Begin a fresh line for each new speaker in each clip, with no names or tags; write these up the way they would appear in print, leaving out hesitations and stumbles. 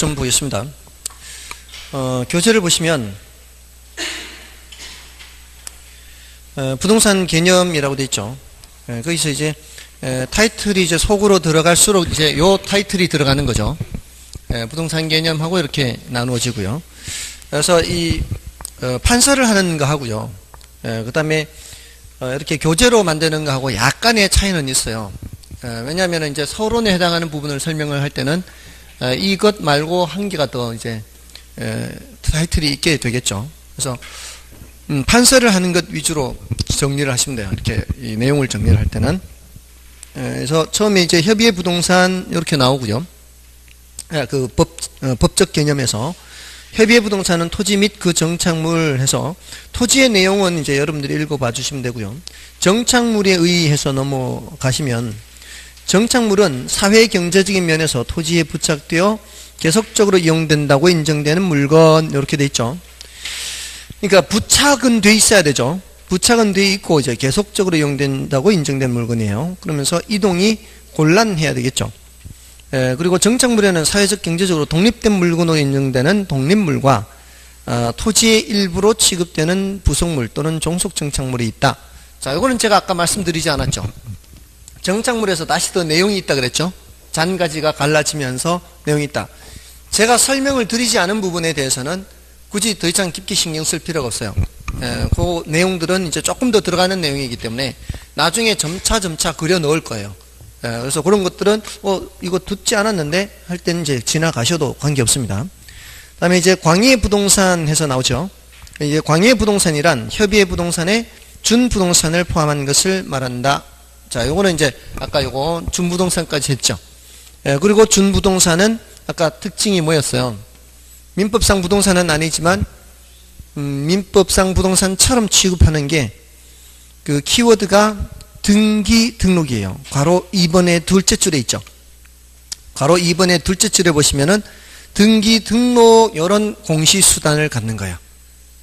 좀 보겠습니다. 교재를 보시면 부동산 개념이라고 되어 있죠. 거기서 이제 타이틀이 이제 속으로 들어갈수록 이제 요 타이틀이 들어가는 거죠. 부동산 개념하고 이렇게 나누어지고요. 그래서 이 판서를 하는 거 하고요. 그 다음에 이렇게 교재로 만드는 거 하고 약간의 차이는 있어요. 왜냐하면 이제 서론에 해당하는 부분을 설명을 할 때는 이것 말고 한 개가 더 이제 타이틀이 있게 되겠죠. 그래서 판서를 하는 것 위주로 정리를 하시면 돼요. 이렇게 이 내용을 정리를 할 때는. 그래서 처음에 이제 협의의 부동산 이렇게 나오고요. 그 법적 개념에서 협의의 부동산은 토지 및 그 정착물 해서 토지의 내용은 이제 여러분들이 읽어봐 주시면 되고요. 정착물에 의해서 넘어가시면 정착물은 사회 경제적인 면에서 토지에 부착되어 계속적으로 이용된다고 인정되는 물건 이렇게 돼 있죠. 그러니까 부착은 돼 있어야 되죠. 부착은 돼 있고 이제 계속적으로 이용된다고 인정된 물건이에요. 그러면서 이동이 곤란해야 되겠죠. 그리고 정착물에는 사회적 경제적으로 독립된 물건으로 인정되는 독립물과 토지의 일부로 취급되는 부속물 또는 종속 정착물이 있다. 자, 이거는 제가 아까 말씀드리지 않았죠. 정착물에서 다시 더 내용이 있다 그랬죠. 잔가지가 갈라지면서 내용이 있다. 제가 설명을 드리지 않은 부분에 대해서는 굳이 더 이상 깊게 신경 쓸 필요가 없어요. 그 내용들은 이제 조금 더 들어가는 내용이기 때문에 나중에 점차 그려 넣을 거예요. 그래서 그런 것들은 이거 듣지 않았는데 할 때는 이제 지나가셔도 관계없습니다. 그다음에 이제 광의의 부동산 해서 나오죠. 이제 광의의 부동산이란 협의의 부동산에 준부동산을 포함한 것을 말한다. 자, 요거는 이제 아까 요거 준부동산까지 했죠. 그리고 준부동산은 아까 특징이 뭐였어요? 민법상 부동산은 아니지만 민법상 부동산처럼 취급하는 게 그 키워드가 등기 등록이에요. 괄호 2번의 둘째 줄에 있죠. 괄호 2번의 둘째 줄에 보시면은 등기 등록 이런 공시수단을 갖는 거예요.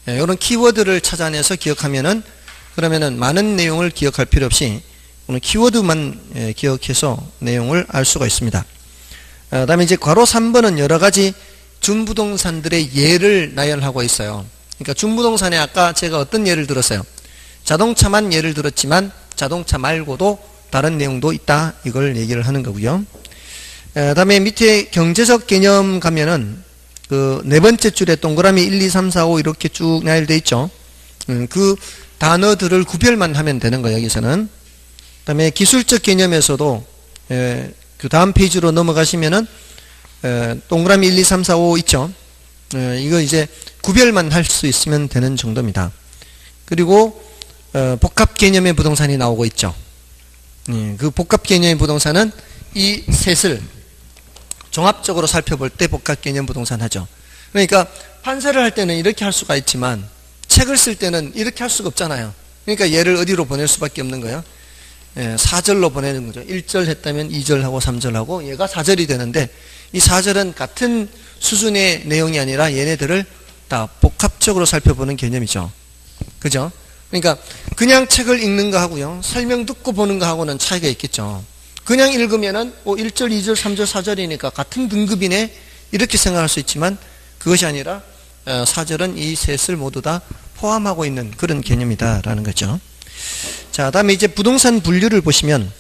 이런 키워드를 찾아내서 기억하면은 그러면은 많은 내용을 기억할 필요 없이 오늘 키워드만 기억해서 내용을 알 수가 있습니다. 그 다음에 이제 괄호 3번은 여러 가지 준부동산들의 예를 나열하고 있어요. 그러니까 준부동산에 아까 제가 어떤 예를 들었어요? 자동차만 예를 들었지만 자동차 말고도 다른 내용도 있다. 이걸 얘기를 하는 거고요. 그 다음에 밑에 경제적 개념 가면은 그 네 번째 줄에 동그라미 1, 2, 3, 4, 5 이렇게 쭉 나열되어 있죠. 그 단어들을 구별만 하면 되는 거예요. 여기서는. 그 다음에 기술적 개념에서도 그 다음 페이지로 넘어가시면은 동그라미 1, 2, 3, 4, 5 있죠. 이거 이제 구별만 할 수 있으면 되는 정도입니다. 그리고 복합 개념의 부동산이 나오고 있죠. 그 복합 개념의 부동산은 이 셋을 종합적으로 살펴볼 때 복합 개념 부동산 하죠. 그러니까 판서를 할 때는 이렇게 할 수가 있지만 책을 쓸 때는 이렇게 할 수가 없잖아요. 그러니까 얘를 어디로 보낼 수밖에 없는 거예요. 4절로 보내는 거죠. 1절 했다면 2절하고 3절하고 얘가 4절이 되는데 이 4절은 같은 수준의 내용이 아니라 얘네들을 다 복합적으로 살펴보는 개념이죠. 그죠? 그러니까 그냥 책을 읽는 거 하고요. 설명 듣고 보는 거 하고는 차이가 있겠죠. 그냥 읽으면은 1절, 2절, 3절, 4절이니까 같은 등급이네 이렇게 생각할 수 있지만 그것이 아니라 4절은 이 셋을 모두 다 포함하고 있는 그런 개념이다라는 거죠. 자, 다음에 이제 부동산 분류를 보시면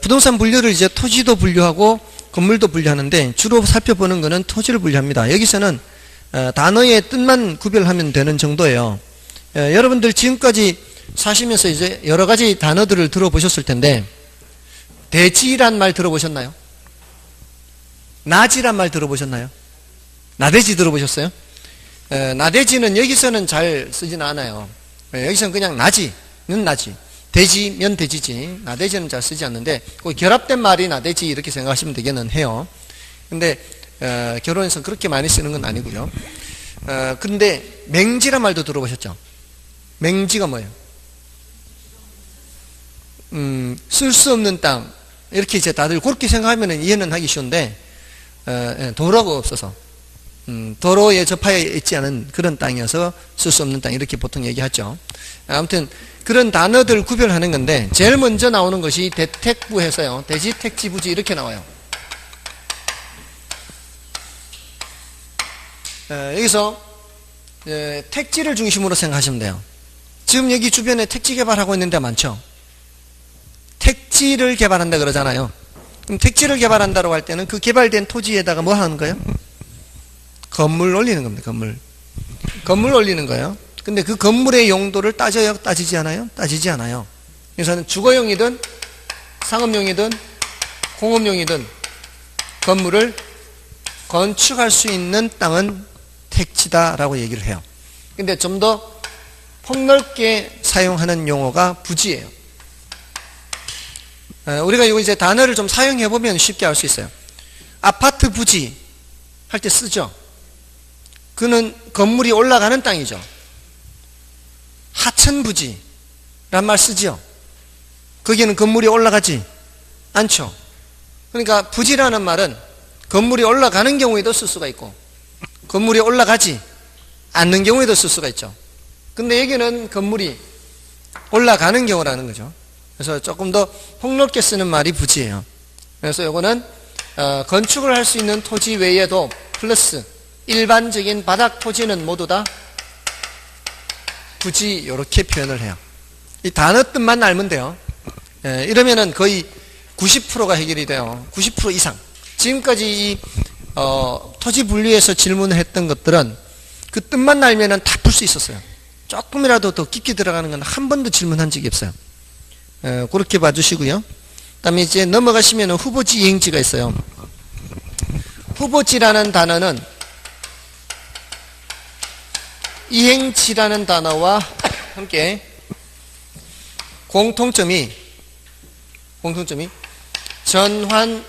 부동산 분류를 이제 토지도 분류하고 건물도 분류하는데 주로 살펴보는 것은 토지를 분류합니다. 여기서는 단어의 뜻만 구별하면 되는 정도예요. 여러분들 지금까지 사시면서 이제 여러 가지 단어들을 들어보셨을 텐데 대지란 말 들어보셨나요? 나지란 말 들어보셨나요? 나대지 들어보셨어요? 나대지는 여기서는 잘 쓰지는 않아요. 여기서는 그냥 나지는 나지, 대지면 대지지, 나대지는 잘 쓰지 않는데 그 결합된 말이 나대지 이렇게 생각하시면 되기는 해요. 근데 결혼에서 그렇게 많이 쓰는 건 아니고요. 근데 맹지란 말도 들어보셨죠? 맹지가 뭐예요? 쓸 수 없는 땅 이렇게 이제 다들 그렇게 생각하면 이해는 하기 쉬운데 도로가 없어서 도로에 접하여 있지 않은 그런 땅이어서 쓸 수 없는 땅 이렇게 보통 얘기하죠. 아무튼 그런 단어들 구별하는 건데 제일 먼저 나오는 것이 대택부 해서요. 대지택지부지 이렇게 나와요. 여기서 택지를 중심으로 생각하시면 돼요. 지금 여기 주변에 택지 개발하고 있는 데 많죠. 택지를 개발한다 그러잖아요. 그럼 택지를 개발한다고 할 때는 그 개발된 토지에다가 뭐 하는 거예요? 건물 올리는 겁니다. 건물 올리는 거예요. 근데 그 건물의 용도를 따져요? 따지지 않아요? 따지지 않아요. 그래서는 주거용이든 상업용이든 공업용이든 건물을 건축할 수 있는 땅은 택지다라고 얘기를 해요. 근데 좀 더 폭넓게 사용하는 용어가 부지예요. 우리가 이거 이제 단어를 좀 사용해 보면 쉽게 알 수 있어요. 아파트 부지 할 때 쓰죠. 그는 건물이 올라가는 땅이죠. 하천 부지란 말 쓰죠. 거기는 건물이 올라가지 않죠. 그러니까 부지라는 말은 건물이 올라가는 경우에도 쓸 수가 있고 건물이 올라가지 않는 경우에도 쓸 수가 있죠. 근데 여기는 건물이 올라가는 경우라는 거죠. 그래서 조금 더 폭넓게 쓰는 말이 부지예요. 그래서 이거는 건축을 할 수 있는 토지 외에도 플러스 일반적인 바닥 토지는 모두 다 부지 이렇게 표현을 해요. 이 단어 뜻만 알면 돼요. 이러면은 거의 90%가 해결이 돼요. 90% 이상. 지금까지 이 토지 분류에서 질문을 했던 것들은 그 뜻만 알면은 다 풀 수 있었어요. 조금이라도 더 깊게 들어가는 건 한 번도 질문한 적이 없어요. 그렇게 봐주시고요. 그 다음에 이제 넘어가시면은 후보지 이행지가 있어요. 후보지라는 단어는 이행지라는 단어와 함께 공통점이 전환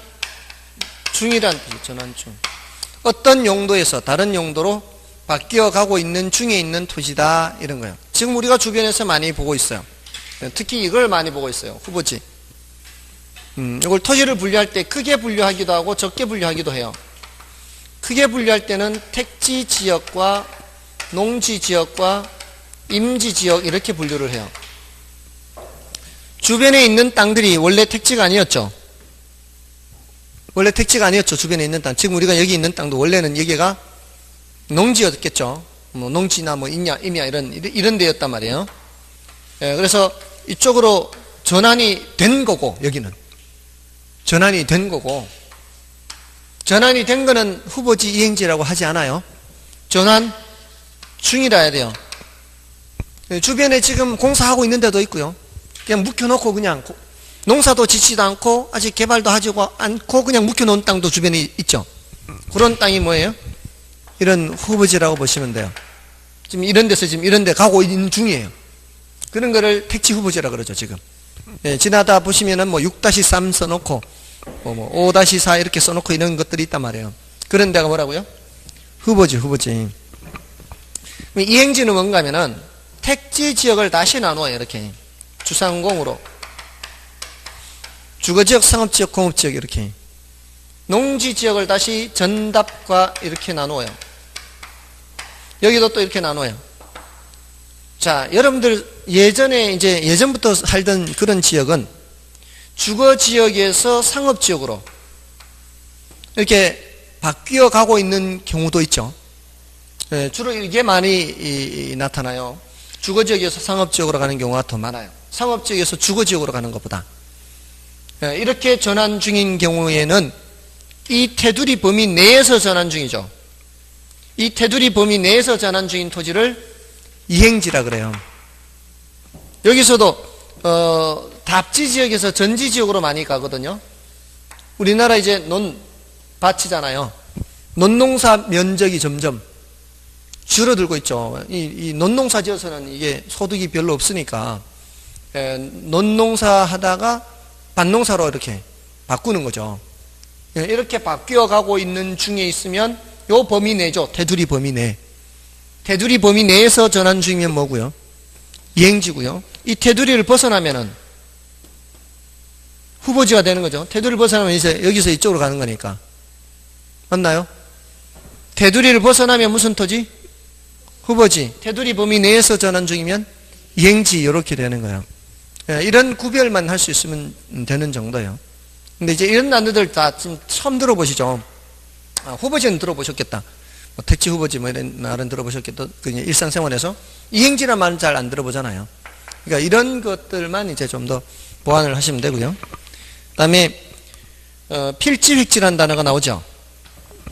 중이란 뜻이에요. 전환 중. 어떤 용도에서 다른 용도로 바뀌어 가고 있는 중에 있는 토지다 이런 거예요. 지금 우리가 주변에서 많이 보고 있어요. 특히 이걸 많이 보고 있어요. 후보지. 이걸 토지를 분류할 때 크게 분류하기도 하고 적게 분류하기도 해요. 크게 분류할 때는 택지 지역과 농지 지역과 임지 지역 이렇게 분류를 해요. 주변에 있는 땅들이 원래 택지가 아니었죠. 주변에 있는 땅. 지금 우리가 여기 있는 땅도 원래는 여기가 농지였겠죠. 뭐 농지나 뭐 임야 이런 데였단 말이에요. 그래서 이쪽으로 전환이 된 거고 여기는 전환이 된 거고 전환이 된 거는 후보지 이행지라고 하지 않아요. 전환 중이라 해야 돼요. 주변에 지금 공사하고 있는 데도 있고요. 그냥 묵혀놓고 그냥 농사도 짓지도 않고 아직 개발도 하지 않고 그냥 묵혀놓은 땅도 주변에 있죠. 그런 땅이 뭐예요? 이런 후보지라고 보시면 돼요. 지금 이런 데 가고 있는 중이에요. 그런 거를 택지 후보지라 그러죠, 지금. 지나다 보시면은 뭐 6-3 써놓고, 뭐 5-4 이렇게 써놓고 이런 것들이 있단 말이에요. 그런 데가 뭐라고요? 후보지. 이행지는 뭔가 하면은 택지 지역을 다시 나누어요, 이렇게. 주상공으로. 주거지역, 상업지역, 공업지역 이렇게. 농지 지역을 다시 전답과 이렇게 나누어요. 여기도 또 이렇게 나눠요. 자, 여러분들 예전부터 살던 그런 지역은 주거 지역에서 상업 지역으로 이렇게 바뀌어 가고 있는 경우도 있죠. 주로 이게 많이 나타나요. 주거 지역에서 상업 지역으로 가는 경우가 더 많아요. 상업 지역에서 주거 지역으로 가는 것보다. 이렇게 전환 중인 경우에는 이 테두리 범위 내에서 전환 중이죠. 이 테두리 범위 내에서 전환 중인 토지를 이행지라 그래요. 여기서도 답지 지역에서 전지 지역으로 많이 가거든요. 우리나라 이제 논밭이잖아요. 논농사 면적이 점점 줄어들고 있죠. 이 논농사 지어서는 이게 소득이 별로 없으니까 논농사 하다가 밭농사로 이렇게 바꾸는 거죠. 이렇게 바뀌어 가고 있는 중에 있으면 요 범위 내죠. 테두리 범위 내. 테두리 범위 내에서 전환 중이면 뭐고요? 이행지고요. 이 테두리를 벗어나면은 후보지가 되는 거죠. 테두리를 벗어나면 이제 여기서 이쪽으로 가는 거니까. 맞나요? 테두리를 벗어나면 무슨 토지? 후보지. 테두리 범위 내에서 전환 중이면 이행지 이렇게 되는 거예요. 이런 구별만 할 수 있으면 되는 정도예요. 근데 이제 이런 단어들 다 지금 처음 들어보시죠? 후보지는 들어보셨겠다. 뭐 택지 후보지 뭐 이런 말은 들어보셨겠죠. 그냥 일상생활에서 이행지란 말은 잘 안 들어보잖아요. 그러니까 이런 것들만 이제 좀 더 보완을 하시면 되고요. 그다음에 필지 획지라는 단어가 나오죠.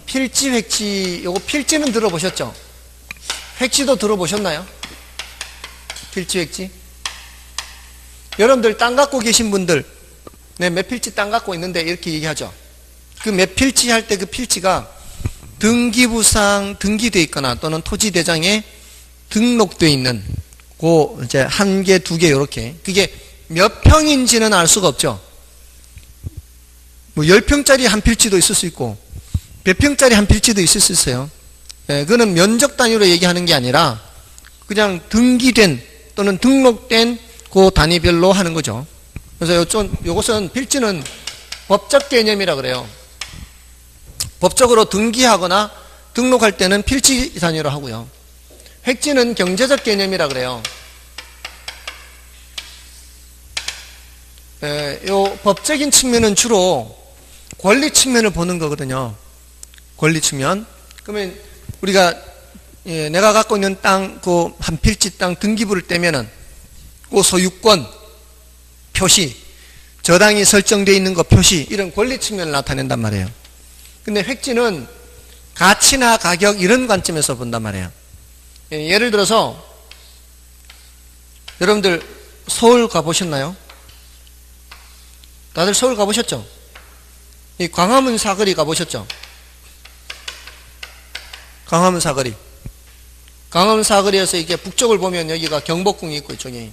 필지 획지, 요거 필지는 들어보셨죠? 획지도 들어보셨나요? 필지 획지? 여러분들 땅 갖고 계신 분들, 네, 몇 필지 땅 갖고 있는데 이렇게 얘기하죠. 그 몇 필지 할 때 그 필지가 등기부상 등기되어 있거나 또는 토지대장에 등록되어 있는 그 이제 한 개, 두 개 이렇게 그게 몇 평인지는 알 수가 없죠. 뭐 10평짜리 한 필지도 있을 수 있고 몇 평짜리 한 필지도 있을 수 있어요. 예, 그거는 면적 단위로 얘기하는 게 아니라 그냥 등기된 또는 등록된 그 단위별로 하는 거죠. 그래서 요것은 필지는 법적 개념이라 그래요. 법적으로 등기하거나 등록할 때는 필지 단위로 하고요. 획지는 경제적 개념이라 그래요. 요 법적인 측면은 주로 권리 측면을 보는 거거든요. 권리 측면. 그러면 우리가 내가 갖고 있는 땅, 그 한 필지 땅 등기부를 떼면은 그 소유권 표시, 저당이 설정되어 있는 거 표시, 이런 권리 측면을 나타낸단 말이에요. 근데 획지는 가치나 가격 이런 관점에서 본단 말이에요. 예를 들어서 여러분들 서울 가보셨나요? 다들 서울 가보셨죠? 이 광화문 사거리 가보셨죠? 광화문 사거리. 광화문 사거리에서 이게 북쪽을 보면 여기가 경복궁이 있고 이쪽에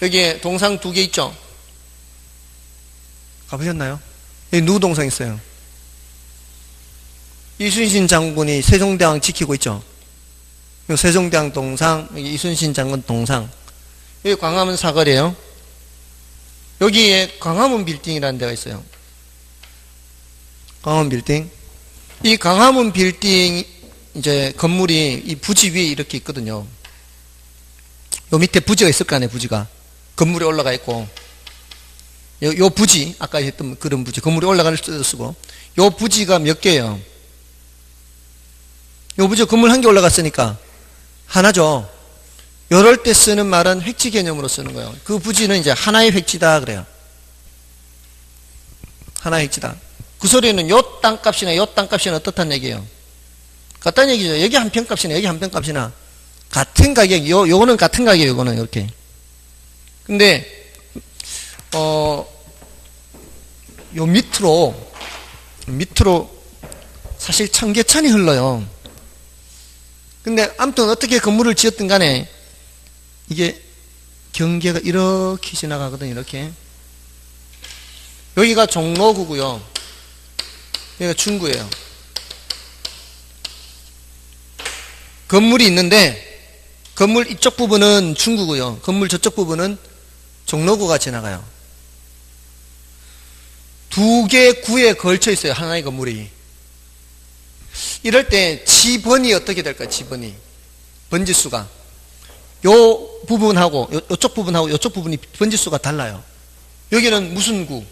여기에 동상 두 개 있죠? 가보셨나요? 여기 누구 동상 있어요? 이순신 장군이 세종대왕 지키고 있죠? 여기 세종대왕 동상, 여기 이순신 장군 동상. 여기 광화문 사거리에요. 여기에 광화문 빌딩이라는 데가 있어요. 광화문 빌딩. 이 광화문 빌딩 이제 건물이 이 부지 위에 이렇게 있거든요. 요 밑에 부지가 있을 거 아니에요, 부지가. 건물에 올라가 있고. 요 부지, 아까 했던 그런 부지, 건물에 올라갈 수도 쓰고. 요 부지가 몇 개예요? 요 부지 건물 한 개 올라갔으니까 하나죠. 요럴 때 쓰는 말은 획지 개념으로 쓰는 거예요. 그 부지는 이제 하나의 획지다 그래요. 하나의 획지다. 그 소리는 요 땅값이나 요 땅값이나 어떻다는 얘기예요? 같다는 얘기죠. 여기 한 평값이나 여기 한 평값이나 같은 가격, 요거는 같은 가격이에요. 요거는 이렇게. 근데 요 밑으로 사실 청계천이 흘러요. 근데 아무튼 어떻게 건물을 지었든 간에 이게 경계가 이렇게 지나가거든요. 이렇게. 여기가 종로구고요. 여기가 중구예요. 건물이 있는데 건물 이쪽 부분은 중구고요. 건물 저쪽 부분은 종로구가 지나가요. 두 개의 구에 걸쳐 있어요. 하나의 건물이. 이럴 때 지번이 어떻게 될까요? 지번이. 번지수가. 요 부분하고 요쪽 부분하고 요쪽 부분이 번지수가 달라요. 여기는 무슨 구?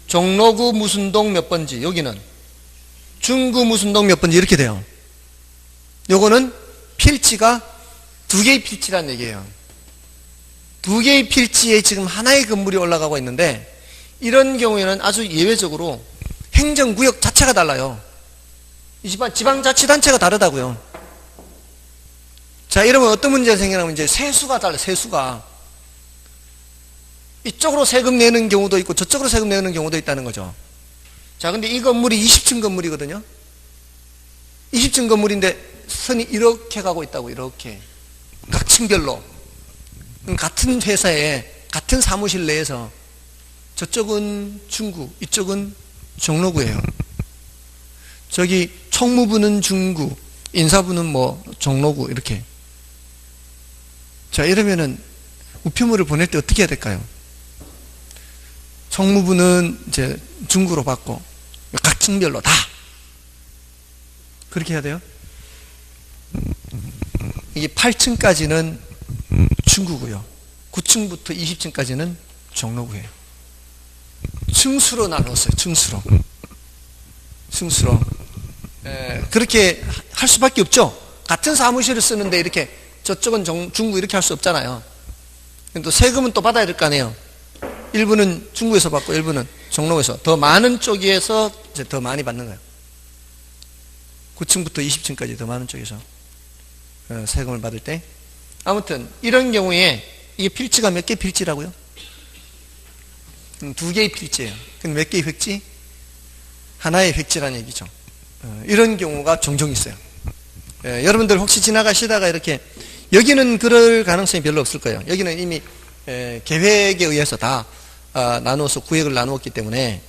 종로구 무슨 동 몇 번지. 여기는 중구 무슨 동 몇 번지 이렇게 돼요. 요거는 필지가 두 개의 필지라는 얘기예요. 두 개의 필지에 지금 하나의 건물이 올라가고 있는데 이런 경우에는 아주 예외적으로 행정구역 자체가 달라요. 이 지방자치단체가 다르다고요. 자, 이러면 어떤 문제가 생기냐면 이제 세수가 달라요. 세수가. 이쪽으로 세금 내는 경우도 있고 저쪽으로 세금 내는 경우도 있다는 거죠. 자, 근데 이 건물이 20층 건물이거든요. 20층 건물인데 선이 이렇게 가고 있다고. 이렇게. 각 층별로. 같은 회사에 같은 사무실 내에서 저쪽은 중구, 이쪽은 종로구예요. 저기 총무부는 중구, 인사부는 뭐 종로구 이렇게. 자, 이러면은 우편물을 보낼 때 어떻게 해야 될까요? 총무부는 이제 중구로 받고 각 층별로 다 그렇게 해야 돼요. 이게 8층까지는 중구고요. 9층부터 20층까지는 종로구예요. 층수로 나눴어요. 층수로. 짐승수로 그렇게 할 수밖에 없죠. 같은 사무실을 쓰는데 이렇게 저쪽은 중국 이렇게 할 수 없잖아요. 또 세금은 또 받아야 될 거 아니에요. 일부는 중국에서 받고 일부는 종로에서, 더 많은 쪽에서 이제 더 많이 받는 거예요. 9층부터 20층까지 더 많은 쪽에서 세금을 받을 때. 아무튼 이런 경우에 이게 필지가 몇 개 필지라고요? 2개의 필지예요. 그럼 몇 개의 획지? 하나의 획지라는 얘기죠. 이런 경우가 종종 있어요. 여러분들 혹시 지나가시다가 이렇게, 여기는 그럴 가능성이 별로 없을 거예요. 여기는 이미 계획에 의해서 다 나누어서 구역을 나누었기 때문에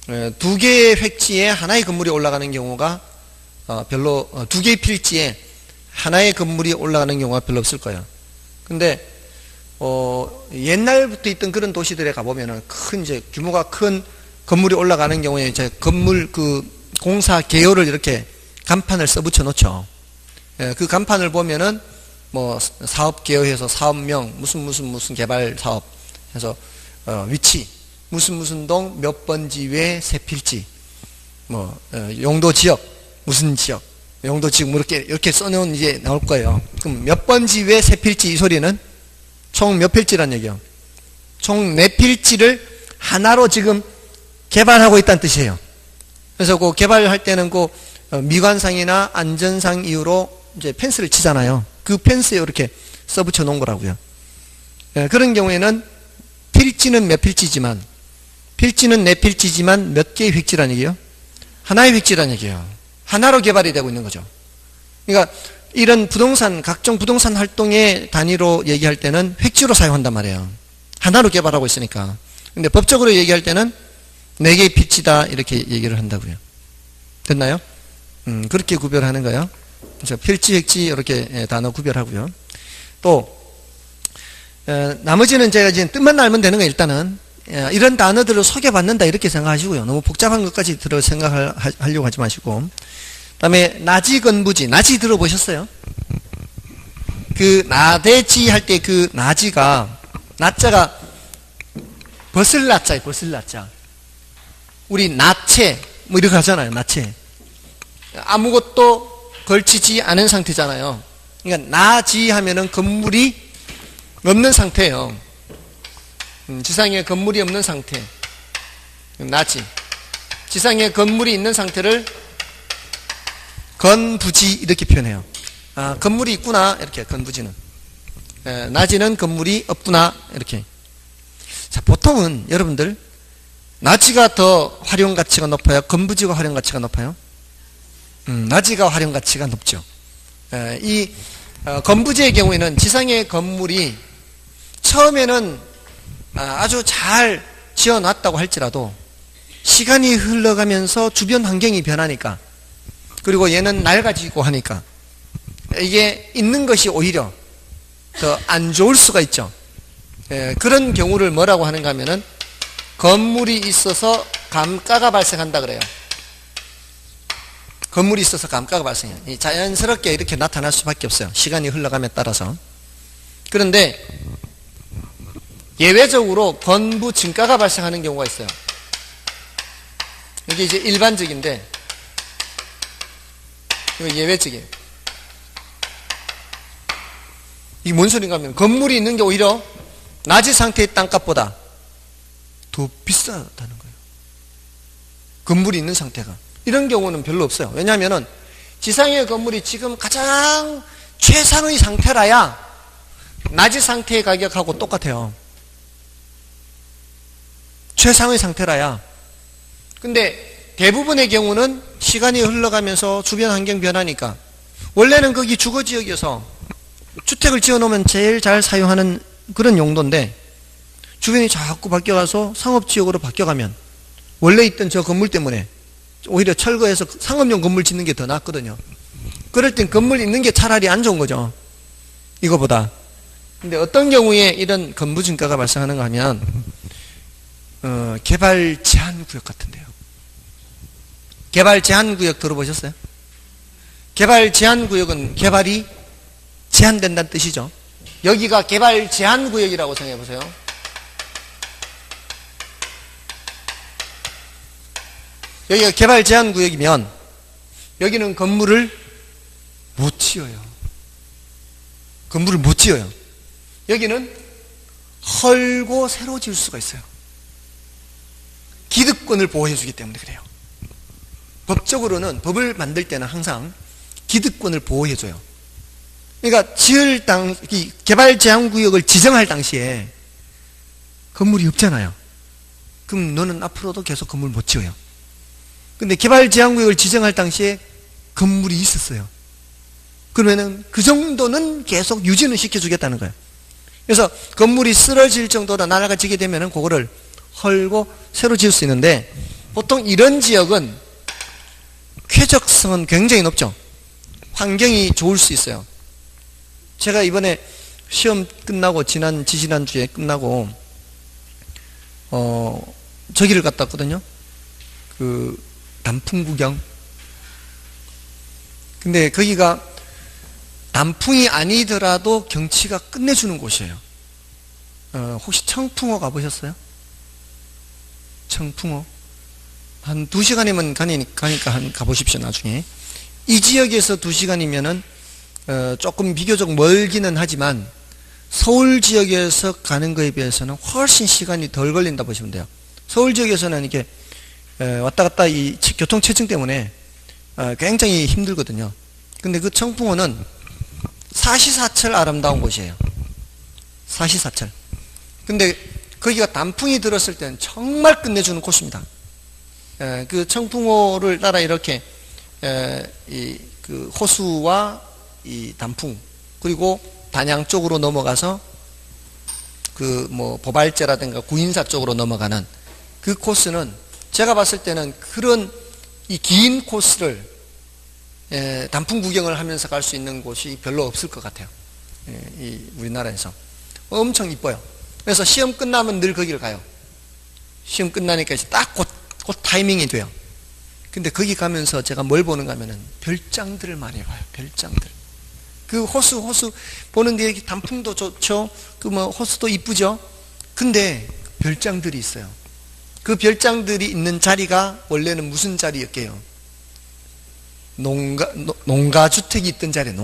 2개의 획지에 하나의 건물이 올라가는 경우가 별로, 2개의 필지에 하나의 건물이 올라가는 경우가 별로 없을 거예요. 근데 옛날부터 있던 그런 도시들에 가보면은 이제 규모가 큰 건물이 올라가는 경우에 이제 건물 공사 개요를 이렇게 간판을 써붙여 놓죠. 그 간판을 보면은 뭐 사업 개요해서 사업명 무슨 개발 사업 해서 위치 무슨 동 몇 번지 외 세 필지 뭐 용도 지역 무슨 지역 용도 지역 뭐 이렇게 써놓은 이제 나올 거예요. 그럼 몇 번지 외 세 필지, 이 소리는 총 몇 필지란 얘기예요? 총 4필지를 하나로 지금 개발하고 있다는 뜻이에요. 그래서 그 개발할 때는 그 미관상이나 안전상 이유로 이제 펜스를 치잖아요. 그 펜스에 이렇게 써붙여 놓은 거라고요. 그런 경우에는 필지는 몇 필지지만, 필지는 4필지지만 몇 개의 획지란 얘기예요? 하나의 획지란 얘기예요. 하나로 개발이 되고 있는 거죠. 그러니까 이런 부동산, 각종 부동산 활동의 단위로 얘기할 때는 획지로 사용한단 말이에요. 하나로 개발하고 있으니까. 근데 법적으로 얘기할 때는 4개의 필지다 이렇게 얘기를 한다고요. 됐나요? 그렇게 구별하는 거예요. 그래서 필지, 획지 이렇게 단어 구별하고요. 또 나머지는 제가 지금 뜻만 알면 되는 거예요. 일단은 이런 단어들을 소개받는다 이렇게 생각하시고요. 너무 복잡한 것까지 들어 생각하려고 하지 마시고. 그다음에 나지 건부지, 나지 들어보셨어요? 그 나대지 할 때 그 나지가, 나자가 벗을 나자예요. 벗을 나자. 우리 나체 뭐 이렇게 하잖아요. 나체. 아무것도 걸치지 않은 상태잖아요. 그러니까 나지 하면은 건물이 없는 상태예요. 지상에 건물이 없는 상태. 나지. 지상에 건물이 있는 상태를 건부지 이렇게 표현해요. 아, 건물이 있구나 이렇게. 건부지는 나지는 건물이 없구나 이렇게. 자, 보통은 여러분들 나지가 더 활용 가치가 높아요? 건부지가 활용 가치가 높아요? 나지가 활용 가치가 높죠. 이 건부지의 경우에는 지상의 건물이 처음에는 아주 잘 지어놨다고 할지라도 시간이 흘러가면서 주변 환경이 변하니까, 그리고 얘는 낡아지고 하니까 이게 있는 것이 오히려 더 안 좋을 수가 있죠. 그런 경우를 뭐라고 하는가 하면은 건물이 있어서 감가가 발생한다 그래요. 건물이 있어서 감가가 발생해요. 자연스럽게 이렇게 나타날 수밖에 없어요. 시간이 흘러감에 따라서. 그런데 예외적으로 건부 증가가 발생하는 경우가 있어요. 이게 이제 일반적인데 이거 예외적이에요. 이게 뭔 소린가 하면 건물이 있는 게 오히려 낮은 상태의 땅값보다 더 비싸다는 거예요. 건물이 있는 상태가. 이런 경우는 별로 없어요. 왜냐하면 지상의 건물이 지금 가장 최상의 상태라야 낮은 상태의 가격하고 똑같아요. 최상의 상태라야. 근데 대부분의 경우는 시간이 흘러가면서 주변 환경 변하니까, 원래는 거기 주거지역이어서 주택을 지어놓으면 제일 잘 사용하는 그런 용도인데 주변이 자꾸 바뀌어가서 상업지역으로 바뀌어가면 원래 있던 저 건물 때문에 오히려 철거해서 상업용 건물 짓는 게 더 낫거든요. 그럴 땐 건물 있는 게 차라리 안 좋은 거죠, 이거보다. 근데 어떤 경우에 이런 건물 증가가 발생하는가 하면 개발 제한 구역 같은데요. 개발 제한 구역 들어보셨어요? 개발 제한 구역은 개발이 제한된다는 뜻이죠. 여기가 개발 제한 구역이라고 생각해 보세요. 여기가 개발 제한 구역이면 여기는 건물을 못 지어요. 건물을 못 지어요. 여기는 헐고 새로 지을 수가 있어요. 기득권을 보호해 주기 때문에 그래요. 법적으로는, 법을 만들 때는 항상 기득권을 보호해 줘요. 그러니까 이 개발 제한 구역을 지정할 당시에 건물이 없잖아요. 그럼 너는 앞으로도 계속 건물 못 지어요. 근데 개발 제한 구역을 지정할 당시에 건물이 있었어요. 그러면은 그 정도는 계속 유지는 시켜주겠다는 거예요. 그래서 건물이 쓰러질 정도로 나라가 지게 되면은 그거를 헐고 새로 지을 수 있는데, 보통 이런 지역은 쾌적성은 굉장히 높죠. 환경이 좋을 수 있어요. 제가 이번에 시험 끝나고 지지난주에 끝나고 저기를 갔다 왔거든요. 그 단풍 구경. 근데 거기가 단풍이 아니더라도 경치가 끝내주는 곳이에요. 혹시 청풍호 가보셨어요? 청풍호? 한 2시간이면 가니까 가보십시오, 나중에. 이 지역에서 2시간이면은, 조금 비교적 멀기는 하지만, 서울 지역에서 가는 거에 비해서는 훨씬 시간이 덜 걸린다 보시면 돼요. 서울 지역에서는 이게, 왔다 갔다 이 교통체증 때문에, 굉장히 힘들거든요. 근데 그 청풍호는 사시사철 아름다운 곳이에요. 사시사철. 근데 거기가 단풍이 들었을 때는 정말 끝내주는 곳입니다. 그 청풍호를 따라 이렇게 그 호수와 이 단풍, 그리고 단양 쪽으로 넘어가서 그 뭐 보발제라든가 구인사 쪽으로 넘어가는 그 코스는 제가 봤을 때는 그런 이 긴 코스를 단풍 구경을 하면서 갈 수 있는 곳이 별로 없을 것 같아요. 이 우리나라에서 엄청 이뻐요. 그래서 시험 끝나면 늘 거기를 가요. 시험 끝나니까 이제 딱 곧 타이밍이 돼요. 근데 거기 가면서 제가 뭘 보는가 하면은 별장들을 많이 봐요. 별장들. 그 호수 보는데 단풍도 좋죠. 그 뭐 호수도 이쁘죠. 근데 별장들이 있어요. 그 별장들이 있는 자리가 원래는 무슨 자리였게요? 농가주택이 있던 자리예요.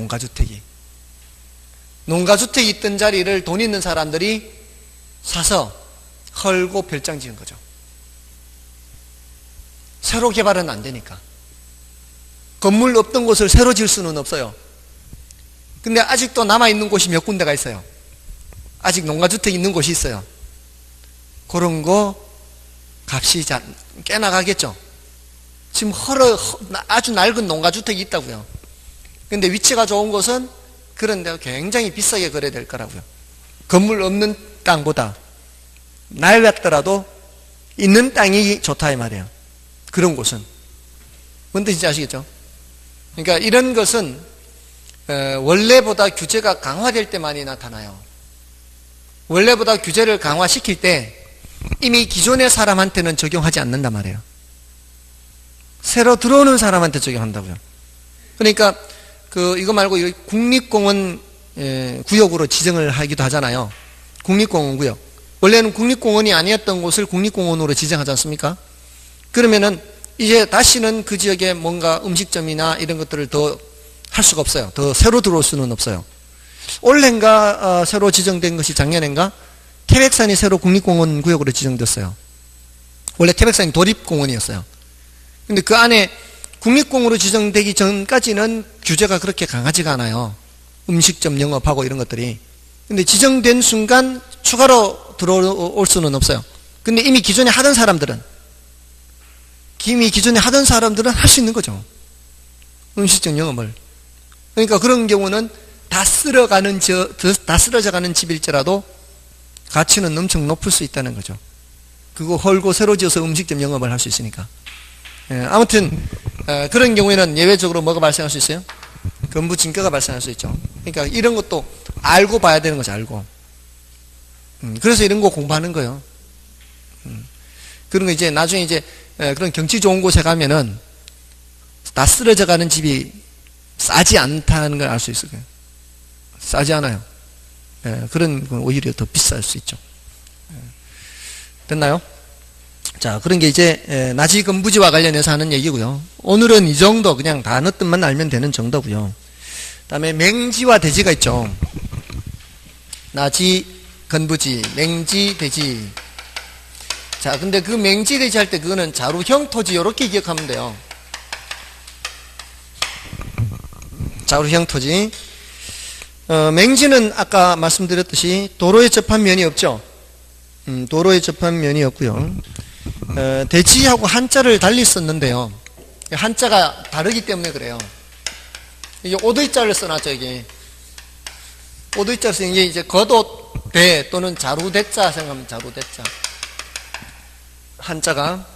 농가주택이 있던 자리를 돈 있는 사람들이 사서 헐고 별장 지은 거죠. 새로 개발은 안 되니까. 건물 없던 곳을 새로 지을 수는 없어요. 근데 아직도 남아있는 곳이 몇 군데가 있어요. 아직 농가주택이 있는 곳이 있어요. 그런 거 값이 꽤 나가겠죠. 지금 아주 낡은 농가주택이 있다고요. 근데 위치가 좋은 곳은 그런 데가 굉장히 비싸게 거래될 거라고요. 건물 없는 땅보다 낡았더라도 있는 땅이 좋다 이 말이에요. 그런 곳은. 뭔 뜻인지 아시겠죠? 그러니까 이런 것은 원래보다 규제가 강화될 때만이 나타나요. 원래보다 규제를 강화시킬 때 이미 기존의 사람한테는 적용하지 않는단 말이에요. 새로 들어오는 사람한테 적용한다고요. 그러니까 이거 말고 국립공원 구역으로 지정을 하기도 하잖아요. 국립공원 구역. 원래는 국립공원이 아니었던 곳을 국립공원으로 지정하지 않습니까? 그러면은 이제 다시는 그 지역에 뭔가 음식점이나 이런 것들을 더 할 수가 없어요. 더 새로 들어올 수는 없어요. 올해인가 새로 지정된 것이 작년인가? 태백산이 새로 국립공원 구역으로 지정됐어요. 원래 태백산이 도립공원이었어요. 근데 그 안에 국립공원으로 지정되기 전까지는 규제가 그렇게 강하지가 않아요. 음식점 영업하고 이런 것들이. 근데 지정된 순간 추가로 들어올 수는 없어요. 근데 이미 기존에 하던 사람들은 할 수 있는 거죠. 음식점 영업을. 그러니까 그런 경우는 다 쓰러져가는 집일지라도 가치는 엄청 높을 수 있다는 거죠. 그거 헐고 새로 지어서 음식점 영업을 할 수 있으니까. 아무튼 그런 경우에는 예외적으로 뭐가 발생할 수 있어요? 건부진가가 발생할 수 있죠. 그러니까 이런 것도 알고 봐야 되는 거죠. 알고. 그래서 이런 거 공부하는 거예요. 그런 거 이제 나중에 이제 그런 경치 좋은 곳에 가면은 다 쓰러져가는 집이 싸지 않다는 걸 알 수 있을 거예요. 싸지 않아요. 그런 건 오히려 더 비쌀 수 있죠. 됐나요? 자, 그런 게 이제 나지건부지와 관련해서 하는 얘기고요. 오늘은 이 정도 그냥 단어 뜻만 알면 되는 정도고요. 그다음에 맹지와 대지가 있죠. 나지, 건부지, 맹지, 대지. 자, 근데 그 맹지, 대지 할 때 그거는 자루형 토지 이렇게 기억하면 돼요. 자루형 토지. 맹지는 아까 말씀드렸듯이 도로에 접한 면이 없죠. 도로에 접한 면이 없고요. 대지하고 한자를 달리 썼는데요. 한자가 다르기 때문에 그래요. 이게 오도이자를 써놨죠, 이게. 오도이자를 쓰는 게 이제 겉옷대 또는 자루대자 생각하면 자루대자. 한자가.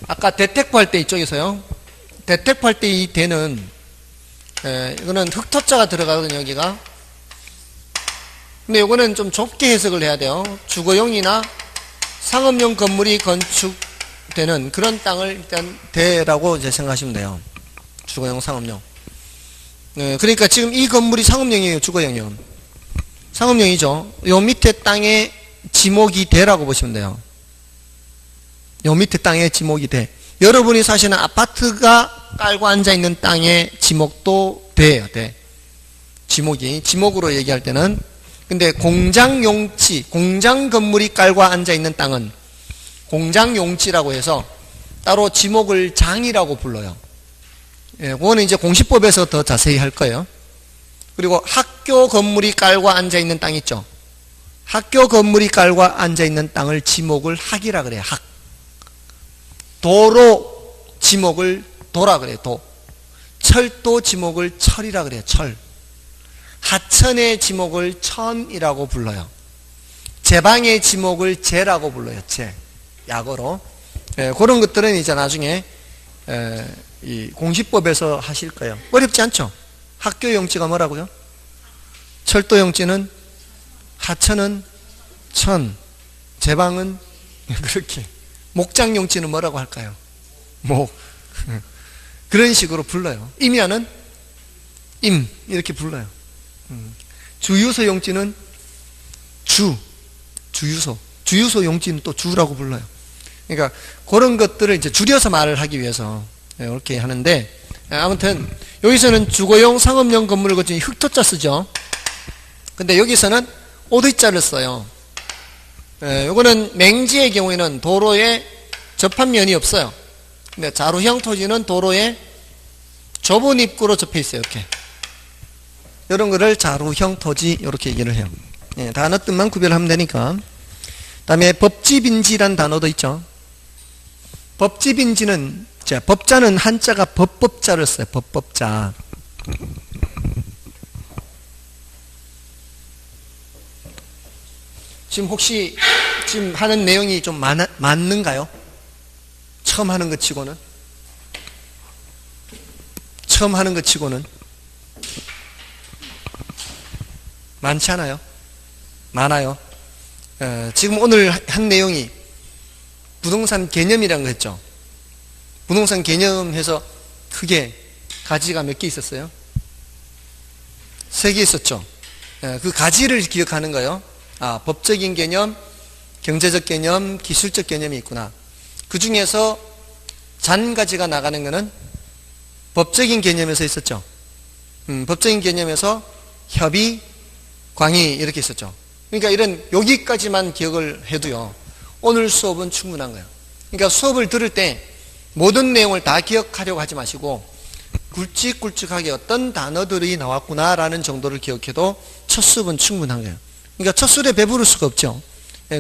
아까 대택부 할 때 이쪽에서요. 대택부 할 때 이 대는, 이거는 흑토자가 들어가거든요, 여기가. 근데 이거는 좀 좁게 해석을 해야 돼요. 주거용이나 상업용 건물이 건축되는 그런 땅을 일단 대라고 이제 생각하시면 돼요. 주거용, 상업용. 그러니까 지금 이 건물이 상업용이에요, 주거용이요. 상업용이죠. 요 밑에 땅에 지목이 대라고 보시면 돼요. 요 밑에 땅에 지목이 대. 여러분이 사시는 아파트가 깔고 앉아있는 땅의 지목도 대예요, 대. 지목으로 얘기할 때는. 근데 공장용지, 공장 건물이 깔고 앉아있는 땅은 공장용지라고 해서 따로 지목을 장이라고 불러요. 예, 그거는 이제 공시법에서 더 자세히 할 거예요. 그리고 학교 건물이 깔고 앉아있는 땅 있죠. 학교 건물이 깔고 앉아있는 땅을 지목을 학이라 그래요, 학. 도로 지목을 도라 그래요, 도. 철도 지목을 철이라 그래요, 철. 하천의 지목을 천이라고 불러요. 제방의 지목을 제라고 불러요, 제. 약어로. 그런 것들은 이제 나중에 이 공시법에서 하실 거예요. 어렵지 않죠? 학교 용지가 뭐라고요? 철도 용지는 하천은 천, 제방은 그렇게. 목장 용지는 뭐라고 할까요? 목. 그런 식으로 불러요. 임야는 임 이렇게 불러요. 주유소 용지는 주유소 용지는 또 주라고 불러요. 그러니까 그런 것들을 이제 줄여서 말을 하기 위해서 이렇게 하는데, 아무튼 여기서는 주거용 상업용 건물을 거친 흑토자 쓰죠. 근데 여기서는 오도자를 써요. 요거는 맹지의 경우에는 도로에 접한 면이 없어요. 근데 자루형 토지는 도로에 좁은 입구로 접해 있어요, 이렇게. 이런 거를 자루형 토지 이렇게 얘기를 해요. 예, 단어 뜻만 구별하면 되니까. 다음에 법지빈지란 단어도 있죠. 법지빈지는, 자, 법자는 한자가 법법자를 써요. 법법자. 지금 혹시 지금 하는 내용이 좀 맞는가요? 처음 하는 것 치고는? 처음 하는 것 치고는? 많지 않아요? 많아요. 지금 오늘 한 내용이 부동산 개념이라는 거 했죠. 부동산 개념해서 크게 가지가 몇 개 있었어요? 3개 있었죠. 그 가지를 기억하는 거예요. 아, 법적인 개념, 경제적 개념, 기술적 개념이 있구나. 그 중에서 잔가지가 나가는 거는 법적인 개념에서 있었죠. 법적인 개념에서 협의, 광의 이렇게 있었죠. 그러니까 이런 여기까지만 기억을 해도요, 오늘 수업은 충분한 거예요. 그러니까 수업을 들을 때 모든 내용을 다 기억하려고 하지 마시고 굵직굵직하게 어떤 단어들이 나왔구나라는 정도를 기억해도 첫 수업은 충분한 거예요. 그러니까 첫 수업에 배부를 수가 없죠.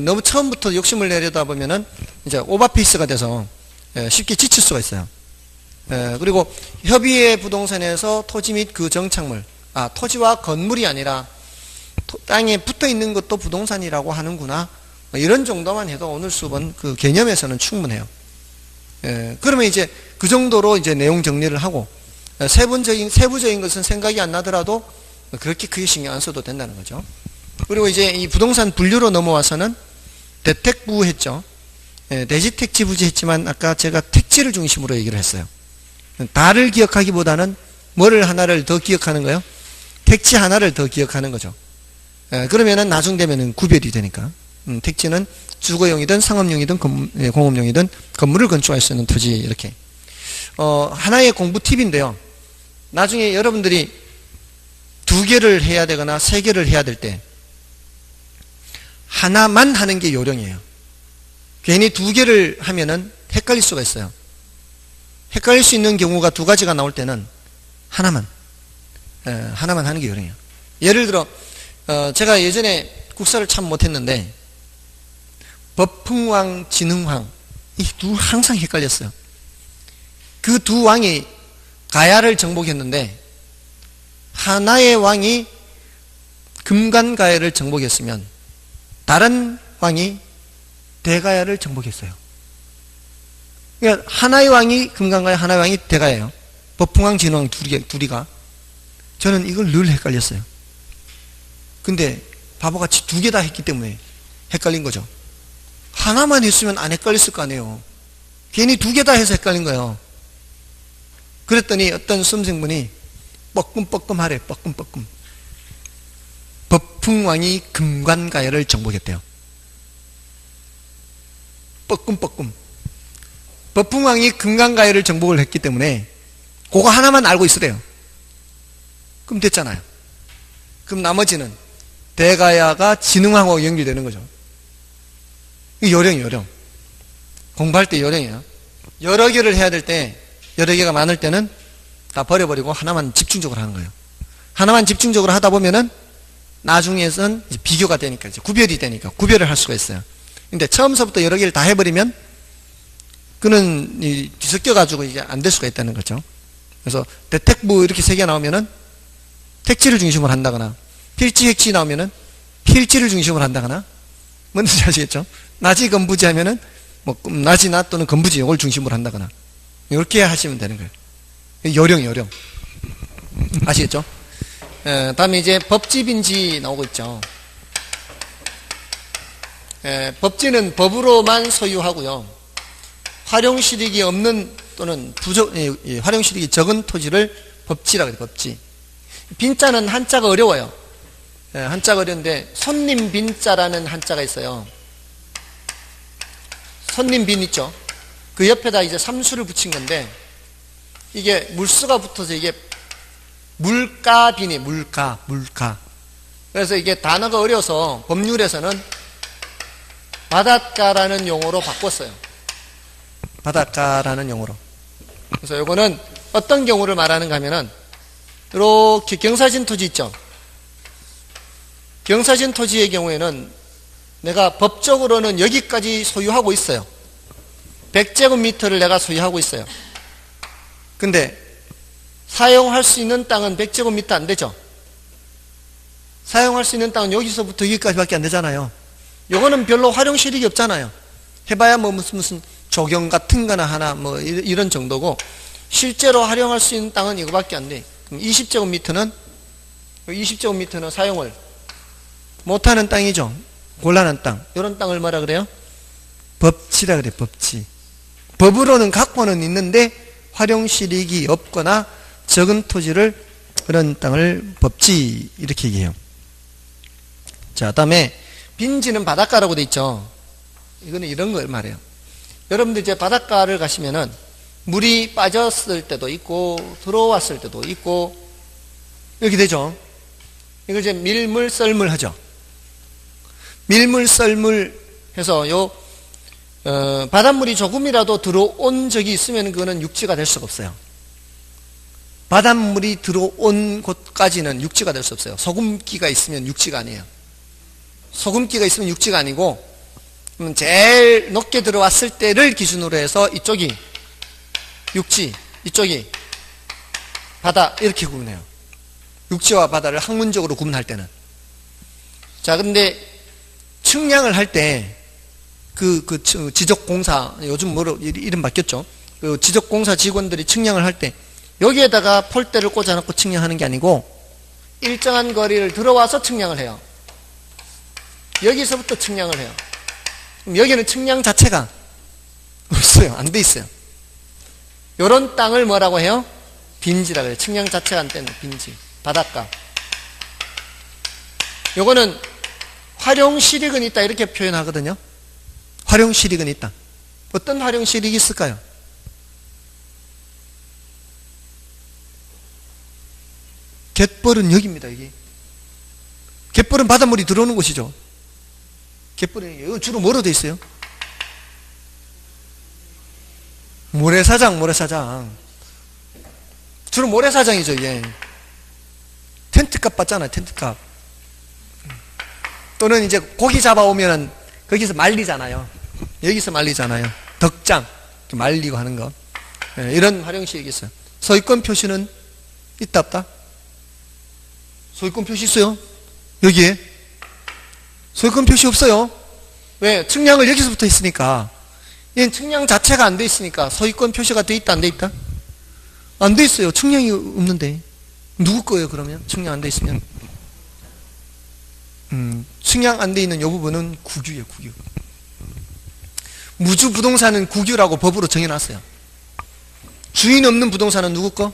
너무 처음부터 욕심을 내려다 보면은 이제 오버페이스가 돼서 쉽게 지칠 수가 있어요. 그리고 협의의 부동산에서 토지 및 그 정착물, 토지와 건물이 아니라 땅에 붙어 있는 것도 부동산이라고 하는구나. 이런 정도만 해도 오늘 수업은 그 개념에서는 충분해요. 그러면 이제 그 정도로 이제 내용 정리를 하고 세부적인 것은 생각이 안 나더라도 그렇게 크게 신경 안 써도 된다는 거죠. 그리고 이제 이 부동산 분류로 넘어와서는 대택부 했죠. 대지택지부지 했지만 아까 제가 택지를 중심으로 얘기를 했어요. 다를 기억하기보다는 뭐를 하나를 더 기억하는 거예요? 택지 하나를 더 기억하는 거죠. 그러면은 나중 되면은 구별이 되니까. 택지는 주거용이든 상업용이든 공업용이든 건물을 건축할 수 있는 토지 이렇게. 하나의 공부 팁인데요. 나중에 여러분들이 2개를 해야 되거나 3개를 해야 될 때 하나만 하는 게 요령이에요. 괜히 2개를 하면은 헷갈릴 수가 있어요. 헷갈릴 수 있는 경우가 2가지가 나올 때는 하나만 하는 게 요령이에요. 예를 들어 제가 예전에 국사를 참 못했는데 법흥왕, 진흥왕 이 항상 헷갈렸어요. 그 2왕이 가야를 정복했는데 하나의 왕이 금관가야를 정복했으면 다른 왕이 대가야를 정복했어요. 그러니까 하나의 왕이 금관가야, 하나의 왕이 대가야예요. 법흥왕, 진흥왕 둘이가. 저는 이걸 늘 헷갈렸어요. 근데 바보같이 2개 다 했기 때문에 헷갈린 거죠. 하나만 했으면 안 헷갈렸을 거 아니에요. 괜히 2개 다 해서 헷갈린 거예요. 그랬더니 어떤 수험생분이 뻐끔뻐끔 하래. 뻐끔뻐끔. 법흥왕이 금관가야를 정복했대요. 뻐끔뻐끔. 법흥왕이 금관가야를 정복을 했기 때문에 그거 하나만 알고 있으래요. 그럼 됐잖아요. 그럼 나머지는 대가야가 진흥왕하고 연결되는 거죠. 이 요령. 공부할 때 요령이에요. 여러 개를 해야 될 때, 여러 개가 많을 때는 다 버려버리고 하나만 집중적으로 하는 거예요. 하나만 집중적으로 하다 보면은 나중에선 이제 비교가 되니까, 이제 구별이 되니까, 구별을 할 수가 있어요. 근데 처음서부터 여러 개를 다 해버리면 그는 뒤섞여가지고 이제 안 될 수가 있다는 거죠. 그래서 대택부 이렇게 3개 나오면은 택지를 중심으로 한다거나, 필지, 핵지 나오면은 필지를 중심으로 한다거나, 뭔지 아시겠죠? 나지, 건부지 하면은 뭐 나지나 또는 건부지 이걸 중심으로 한다거나, 이렇게 하시면 되는 거예요. 요령. 아시겠죠? 다음에 이제 법지, 빈지 나오고 있죠. 법지는 법으로만 소유하고요. 활용실익이 없는 또는 활용실익이 적은 토지를 법지라고 해요. 법지. 빈자는 한자가 어려워요. 한자가 어려운데 손님 빈자라는 한자가 있어요. 손님 빈 있죠. 그 옆에다 이제 삼수를 붙인 건데 이게 물수가 붙어서 이게 물가빈이 물가. 그래서 이게 단어가 어려서 법률에서는 바닷가라는 용어로 바꿨어요. 바닷가라는 용어로. 그래서 이거는 어떤 경우를 말하는가 하면은 이렇게 경사진 토지 있죠. 경사진 토지의 경우에는 내가 법적으로는 여기까지 소유하고 있어요. 100제곱미터를 내가 소유하고 있어요. 근데 사용할 수 있는 땅은 100제곱미터 안 되죠. 사용할 수 있는 땅은 여기서부터 여기까지밖에 안 되잖아요. 요거는 별로 활용실익이 없잖아요. 해봐야 뭐 무슨 조경 같은 거나 하나 뭐 이런 정도고 실제로 활용할 수 있는 땅은 이거밖에 안 돼. 그럼 20제곱미터는 사용을 못하는 땅이죠. 곤란한 땅. 이런 땅을 뭐라 그래요? 법지라 그래. 법지. 법으로는 갖고는 있는데 활용실익이 없거나 적은 토지를, 그런 땅을 법지 이렇게 얘기해요. 자, 다음에 빈지는 바닷가라고 돼 있죠. 이거는 이런 걸 말해요. 여러분들 이제 바닷가를 가시면은 물이 빠졌을 때도 있고 들어왔을 때도 있고 이렇게 되죠. 이걸 이제 밀물 썰물 하죠. 밀물 썰물 해서 바닷물이 조금이라도 들어온 적이 있으면 그거는 육지가 될 수가 없어요. 바닷물이 들어온 곳까지는 육지가 될 수 없어요. 소금기가 있으면 육지가 아니에요. 소금기가 있으면 육지가 아니고 제일 높게 들어왔을 때를 기준으로 해서 이쪽이 육지, 이쪽이 바다 이렇게 구분해요. 육지와 바다를 학문적으로 구분할 때는. 자, 근데 측량을 할 때 지적공사, 요즘 이름 바뀌었죠. 그 지적공사 직원들이 측량을 할 때 여기에다가 폴대를 꽂아놓고 측량하는 게 아니고 일정한 거리를 들어와서 측량을 해요. 여기서부터 측량을 해요. 그럼 여기는 측량 자체가 없어요. 안 돼 있어요. 요런 땅을 뭐라고 해요? 빈지라고 해요. 측량 자체가 안 되는 빈지. 바닷가. 요거는 활용 실익은 있다 이렇게 표현하거든요. 활용 실익은 있다. 어떤 활용 실익이 있을까요? 갯벌은 여기입니다. 여기. 갯벌은 바닷물이 들어오는 곳이죠. 갯벌이 주로 뭐로 돼 있어요? 모래사장. 주로 모래사장이죠. 예. 텐트값 받잖아요. 텐트값. 또는 이제 고기 잡아오면은 거기서 말리잖아요. 여기서 말리잖아요. 덕장 말리고 하는 거. 예, 이런 활용식이 있어요. 소유권 표시는 있다 없다? 소유권 표시 있어요? 여기에? 소유권 표시 없어요. 왜? 측량을 여기서부터 했으니까. 얘는 측량 자체가 안 돼 있으니까 소유권 표시가 돼 있다 안 돼 있다? 안 돼 있어요. 측량이 없는데. 누구 거예요 그러면? 측량 안 돼 있으면. 측량 안 돼 있는 이 부분은 국유예요. 국유. 무주 부동산은 국유라고 법으로 정해놨어요. 주인 없는 부동산은 누구 거?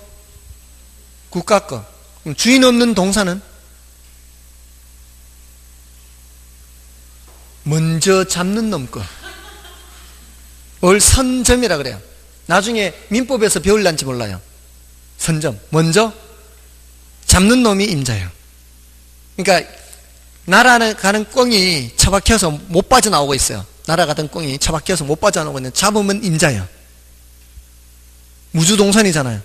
국가 거. 그럼 주인 없는 동산은? 먼저 잡는 놈 거. 뭘 선점이라 그래요. 나중에 민법에서 배울란지 몰라요. 선점. 먼저 잡는 놈이 임자예요. 그러니까 날아가는 꽁이 처박혀서 못 빠져나오고 있어요. 날아가던 꽁이 처박혀서 못 빠져나오고 있는데 잡으면 임자예요. 무주동산이잖아요.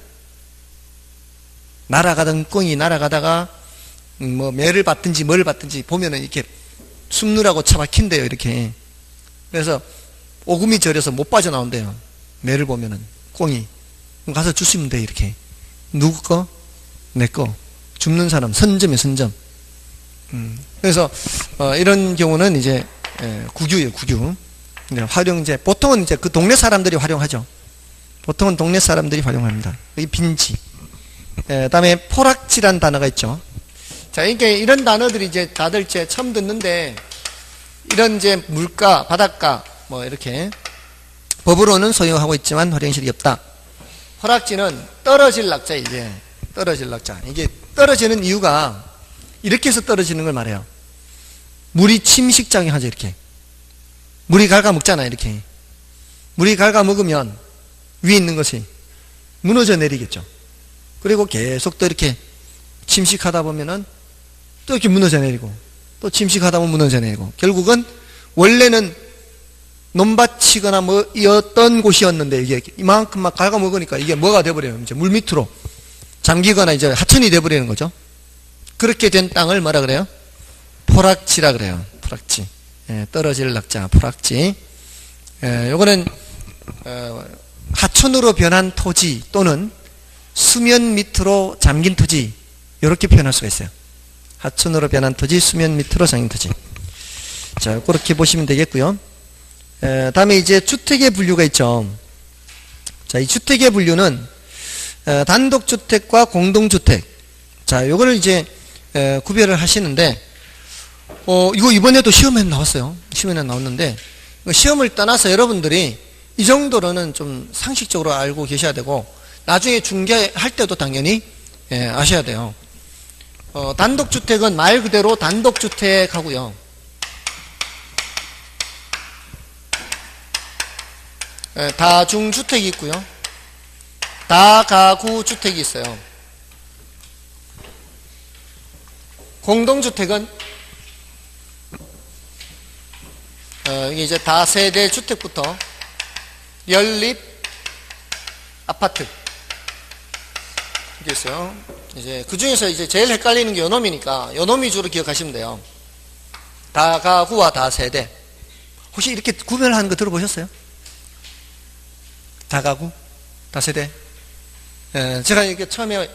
날아가던 꽁이 날아가다가 뭐 매를 받든지 뭘 받든지 보면은 이렇게 숨느라고 처박힌대요. 이렇게. 그래서 오금이 저려서 못 빠져나온대요. 매를 보면은 꽁이. 그럼 가서 주시면 돼. 이렇게. 누구 거? 내 거. 줍는 사람 선점이에요. 선점. 그래서 이런 경우는 이제 국유예요. 국유. 활용제. 보통은 이제 그 동네 사람들이 활용하죠. 보통은 동네 사람들이 활용합니다. 이 빈지. 다음에 포락지란 단어가 있죠. 자, 이게 이런 단어들이 이제 다들 이제 처음 듣는데 이런 이제 물가, 바닷가 뭐 이렇게 법으로는 소유하고 있지만 활용실이 없다. 포락지는 떨어질 낙자 이제 떨어질 낙자. 이게 떨어지는 이유가 이렇게 해서 떨어지는 걸 말해요. 물이 침식장에 하죠. 이렇게 물이 갉아먹잖아요. 이렇게 물이 갉아먹으면 위에 있는 것이 무너져 내리겠죠. 그리고 계속 또 이렇게 침식하다 보면은 또 이렇게 무너져 내리고 또 침식하다 보면 무너져 내리고 결국은 원래는 논밭이거나 뭐였던 곳이었는데 이게 이만큼 막 갉아먹으니까 이게 뭐가 돼버려요. 이제 물 밑으로 잠기거나 이제 하천이 돼버리는 거죠. 그렇게 된 땅을 뭐라 그래요? 포락지라 그래요. 포락지. 예, 떨어질 낙자, 포락지. 요거는 하천으로 변한 토지 또는 수면 밑으로 잠긴 토지 이렇게 표현할 수가 있어요. 하천으로 변한 토지, 수면 밑으로 잠긴 토지. 자, 그렇게 보시면 되겠고요. 다음에 이제 주택의 분류가 있죠. 자, 이 주택의 분류는 단독주택과 공동주택. 자, 요거를 이제 구별을 하시는데 이거 이번에도 시험에 나왔어요. 시험에 나왔는데 시험을 떠나서 여러분들이 이 정도로는 좀 상식적으로 알고 계셔야 되고 나중에 중개할 때도 당연히 아셔야 돼요. 단독주택은 말 그대로 단독주택하고요. 다중주택이 있고요. 다가구주택이 있어요. 공동주택은 이게 이제 다세대 주택부터 연립 아파트 이게 있어요. 이제 그 중에서 이제 제일 헷갈리는 게 요놈이니까 요놈 위주로 기억하시면 돼요. 다가구와 다세대. 혹시 이렇게 구별하는 거 들어보셨어요? 다가구, 다세대. 제가 이렇게 처음에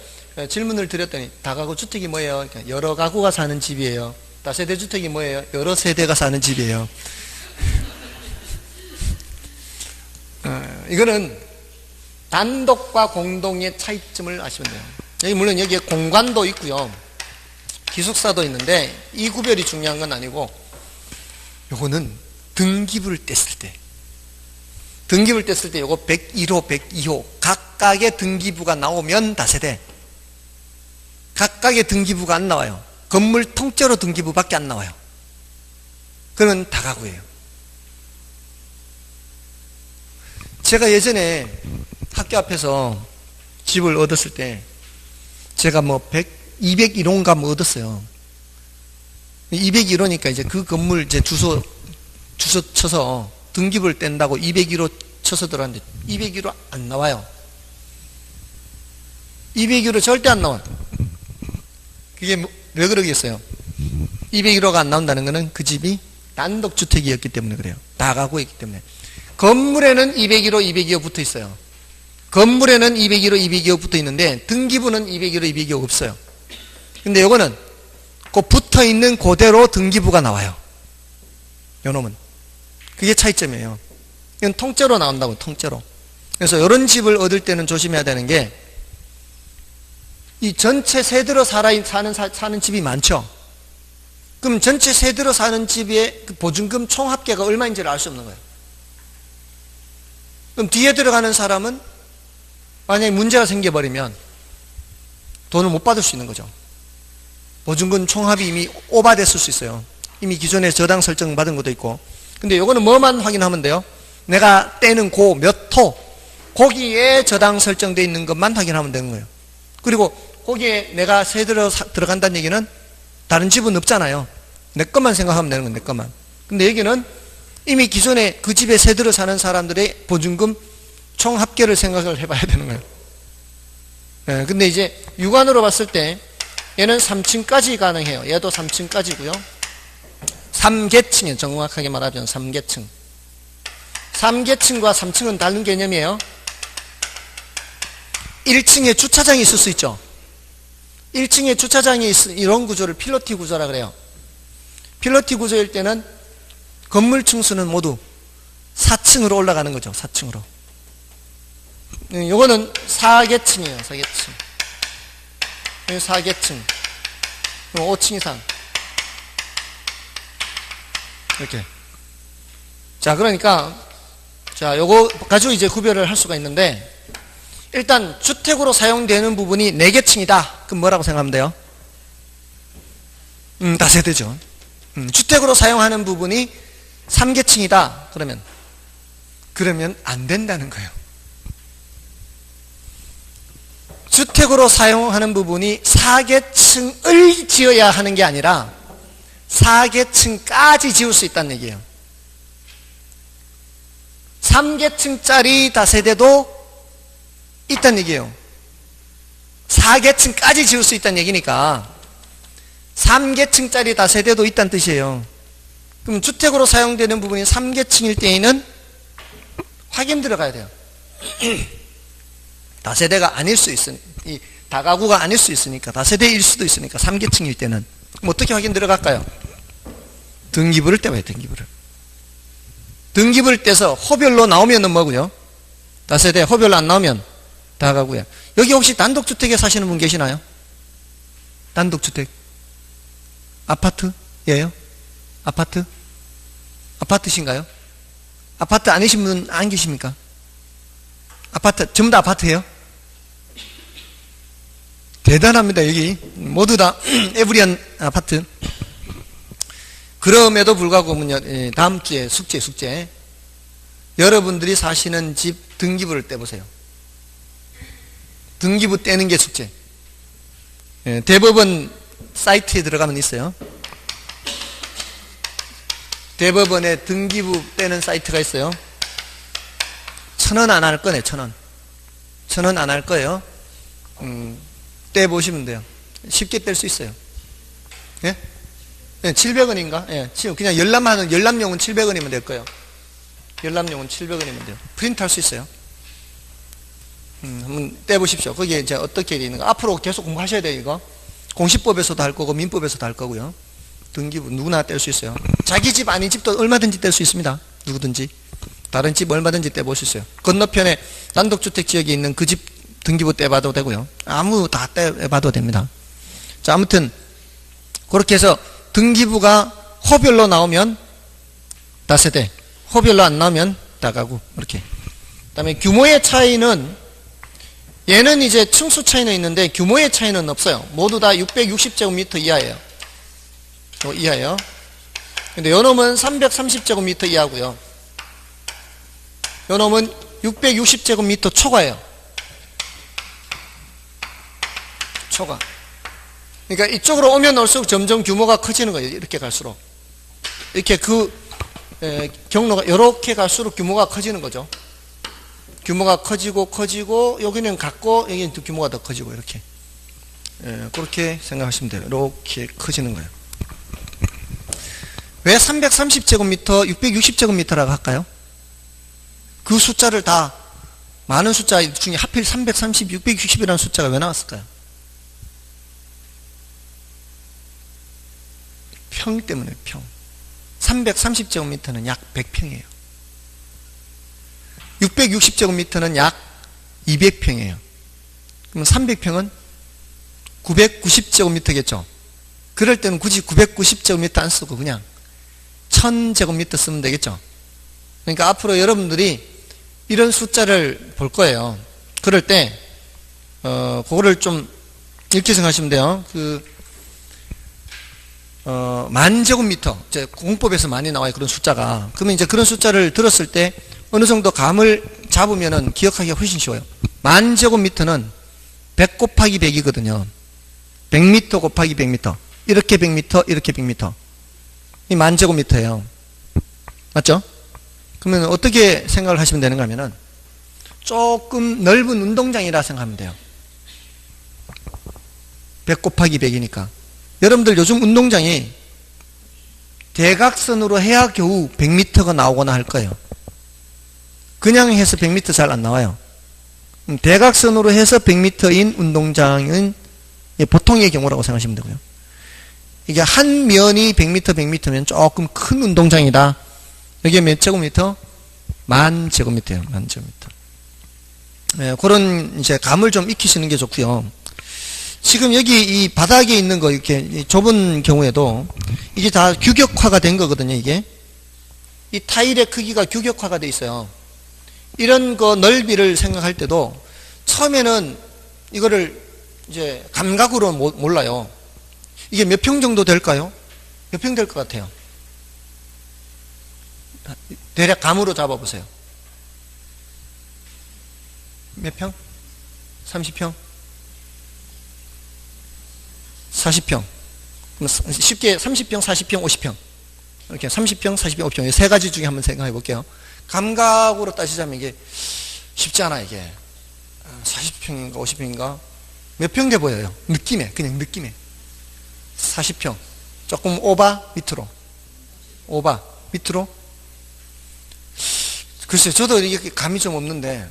질문을 드렸더니 다가구 주택이 뭐예요? 그러니까 여러 가구가 사는 집이에요. 다세대 주택이 뭐예요? 여러 세대가 사는 집이에요. 이거는 단독과 공동의 차이점을 아시면 돼요. 여기 물론 여기에 공간도 있고요. 기숙사도 있는데 이 구별이 중요한 건 아니고 요거는 등기부를 뗐을 때 등기부를 뗐을 때 요거 101호, 102호 각각의 등기부가 나오면 다세대. 각각의 등기부가 안 나와요. 건물 통째로 등기부밖에 안 나와요. 그러면 다가구예요. 제가 예전에 학교 앞에서 집을 얻었을 때 제가 뭐 201호인가 뭐 얻었어요. 201호니까 이제 그 건물 이제 주소 쳐서 등기부를 뗀다고 201호 쳐서 들어갔는데 201호 안 나와요. 201호 절대 안 나와요. 그게 왜 그러겠어요? 201호가 안 나온다는 것은 그 집이 단독주택이었기 때문에 그래요. 다가구였기 때문에. 건물에는 201호, 202호 붙어 있어요. 건물에는 201호, 202호 붙어 있는데 등기부는 201호, 202호 없어요. 근데 요거는 그 붙어 있는 그대로 등기부가 나와요. 요놈은. 그게 차이점이에요. 이건 통째로 나온다고, 통째로. 그래서 이런 집을 얻을 때는 조심해야 되는 게, 이 전체 세대로 사는 집이 많죠. 그럼 전체 세대로 사는 집의 그 보증금 총 합계가 얼마인지를 알 수 없는 거예요. 그럼 뒤에 들어가는 사람은 만약에 문제가 생겨버리면 돈을 못 받을 수 있는 거죠. 보증금 총합이 이미 오바됐을 수 있어요. 이미 기존에 저당 설정 받은 것도 있고. 근데 요거는 뭐만 확인하면 돼요? 내가 떼는 몇 호, 거기에 저당 설정되어 있는 것만 확인하면 되는 거예요. 그리고 거기에 내가 세대로 들어간다는 얘기는 다른 집은 없잖아요. 내 것만 생각하면 되는 거예요. 내 것만. 근데 여기는 이미 기존에 그 집에 세대로 사는 사람들의 보증금 총 합계를 생각을 해봐야 되는 거예요. 네, 근데 이제 육안으로 봤을 때 얘는 3층까지 가능해요. 얘도 3층까지고요. 3계층이에요. 정확하게 말하면 3계층. 3계층과 3층은 다른 개념이에요. 1층에 주차장이 있을 수 있죠. 1층에 주차장이 이런 구조를 필로티 구조라 그래요. 필로티 구조일 때는 건물 층수는 모두 4층으로 올라가는 거죠. 4층으로. 요거는 4계층이에요. 4계층. 4계층. 5층 이상. 이렇게. 자, 그러니까, 자, 요거 가지고 이제 구별을 할 수가 있는데, 일단 주택으로 사용되는 부분이 4계층이다. 그럼 뭐라고 생각하면 돼요? 다세대죠. 주택으로 사용하는 부분이 3계층이다. 그러면 안 된다는 거예요. 주택으로 사용하는 부분이 4계층을 지어야 하는 게 아니라 4계층까지 지을 수 있다는 얘기예요. 3계층짜리 다세대도 있다는 얘기예요. 4계층까지 지을 수 있다는 얘기니까 3계층짜리 다세대도 있다는 뜻이에요. 그럼 주택으로 사용되는 부분이 3계층일 때에는 확인 들어가야 돼요. 다세대가 아닐 수 있으니, 이 다가구가 아닐 수 있으니까, 다세대일 수도 있으니까 3계층일 때는 그럼 어떻게 확인 들어갈까요? 등기부를 떼봐요. 등기부를 떼서 호별로 나오면은 뭐고요? 다세대. 호별로 안 나오면 다가구야. 여기 혹시 단독주택에 사시는 분 계시나요? 단독주택. 아파트예요? 아파트신가요? 아파트 아니신 분 안 계십니까? 아파트, 전부 다 아파트예요? 대단합니다. 여기 모두 다 에브리언 아파트. 그럼에도 불구하고 다음 주에 숙제. 여러분들이 사시는 집 등기부를 떼보세요. 등기부 떼는 게 숙제. 대법원 사이트에 들어가면 있어요. 대법원에 등기부 떼는 사이트가 있어요. 1,000원 안 할 거네. 1,000원. 1,000원 안 할 거예요. 떼보시면 돼요. 쉽게 뗄 수 있어요. 예? 700원인가? 예, 그냥 열람용은 700원이면 될 거예요. 열람용은 700원이면 돼요. 프린트 할 수 있어요. 한번 떼보십시오. 거기에 이제 어떻게 되어 있는가. 앞으로 계속 공부하셔야 돼요, 이거. 공시법에서도 할 거고, 민법에서도 할 거고요. 등기부 누구나 뗄 수 있어요. 자기 집 아닌 집도 얼마든지 뗄 수 있습니다. 누구든지. 다른 집 얼마든지 떼볼 수 있어요. 건너편에 단독주택 지역에 있는 그 집 등기부 떼봐도 되고요. 아무 다 떼봐도 됩니다. 자, 아무튼 그렇게 해서 등기부가 호별로 나오면 다세대, 호별로 안 나오면 다가구. 이렇게. 그 다음에 규모의 차이는, 얘는 이제 층수 차이는 있는데 규모의 차이는 없어요. 모두 다 660제곱미터 이하예요. 이하예요. 근데 요 놈은 330제곱미터 이하고요. 요 놈은 660제곱미터 초과예요. 초과. 그러니까 이쪽으로 오면 올수록 점점 규모가 커지는 거예요. 이렇게 갈수록. 이렇게 경로가 이렇게 갈수록 규모가 커지는 거죠. 규모가 커지고 여기는 같고 여기는 규모가 더 커지고 이렇게. 그렇게 생각하시면 돼요. 이렇게 커지는 거예요. 왜 330제곱미터, 660제곱미터라고 할까요? 그 숫자를 다 많은 숫자 중에 하필 330, 660이라는 숫자가 왜 나왔을까요? 평 때문에 평. 330제곱미터는 약 100평이에요. 660제곱미터는 약 200평이에요. 그럼 300평은 990제곱미터겠죠. 그럴 때는 굳이 990제곱미터 안 쓰고 그냥 1000제곱미터 쓰면 되겠죠. 그러니까 앞으로 여러분들이 이런 숫자를 볼 거예요. 그럴 때 그거를 좀 이렇게 생각하시면 돼요. 만제곱미터, 이제 공법에서 많이 나와요. 그런 숫자가. 그러면 이제 그런 숫자를 들었을 때 어느 정도 감을 잡으면은 기억하기가 훨씬 쉬워요. 만제곱미터는 100 곱하기 100이거든요. 100m 곱하기 100m. 이렇게 100m, 이렇게 100m. 이 만제곱미터예요. 맞죠? 그러면 어떻게 생각을 하시면 되는가 하면은 조금 넓은 운동장이라 생각하면 돼요. 100 곱하기 100이니까. 여러분들 요즘 운동장이 대각선으로 해야 겨우 100m가 나오거나 할 거예요. 그냥 해서 100m 잘 안 나와요. 대각선으로 해서 100m인 운동장은 보통의 경우라고 생각하시면 되고요. 이게 한 면이 100m, 100m면 조금 큰 운동장이다. 여기에 몇 제곱미터? 10,000제곱미터예요. 10,000제곱미터. 그런 이제 감을 좀 익히시는 게 좋고요. 지금 여기 이 바닥에 있는 거 이렇게 좁은 경우에도 이게 다 규격화가 된 거거든요. 이게 이 타일의 크기가 규격화가 돼 있어요. 이런 거 넓이를 생각할 때도 처음에는 이거를 이제 감각으로 몰라요. 이게 몇 평 정도 될까요? 몇 평 될 것 같아요? 대략 감으로 잡아보세요. 몇 평? 30평? 40평. 쉽게 30평, 40평, 50평. 이렇게 30평, 40평, 50평. 세 가지 중에 한번 생각해 볼게요. 감각으로 따지자면 이게 쉽지 않아, 이게. 40평인가, 50평인가? 몇 평 돼 보여요? 느낌에, 그냥 느낌에. 40평. 조금 오바, 밑으로. 오바, 밑으로. 글쎄요, 저도 이게 감이 좀 없는데,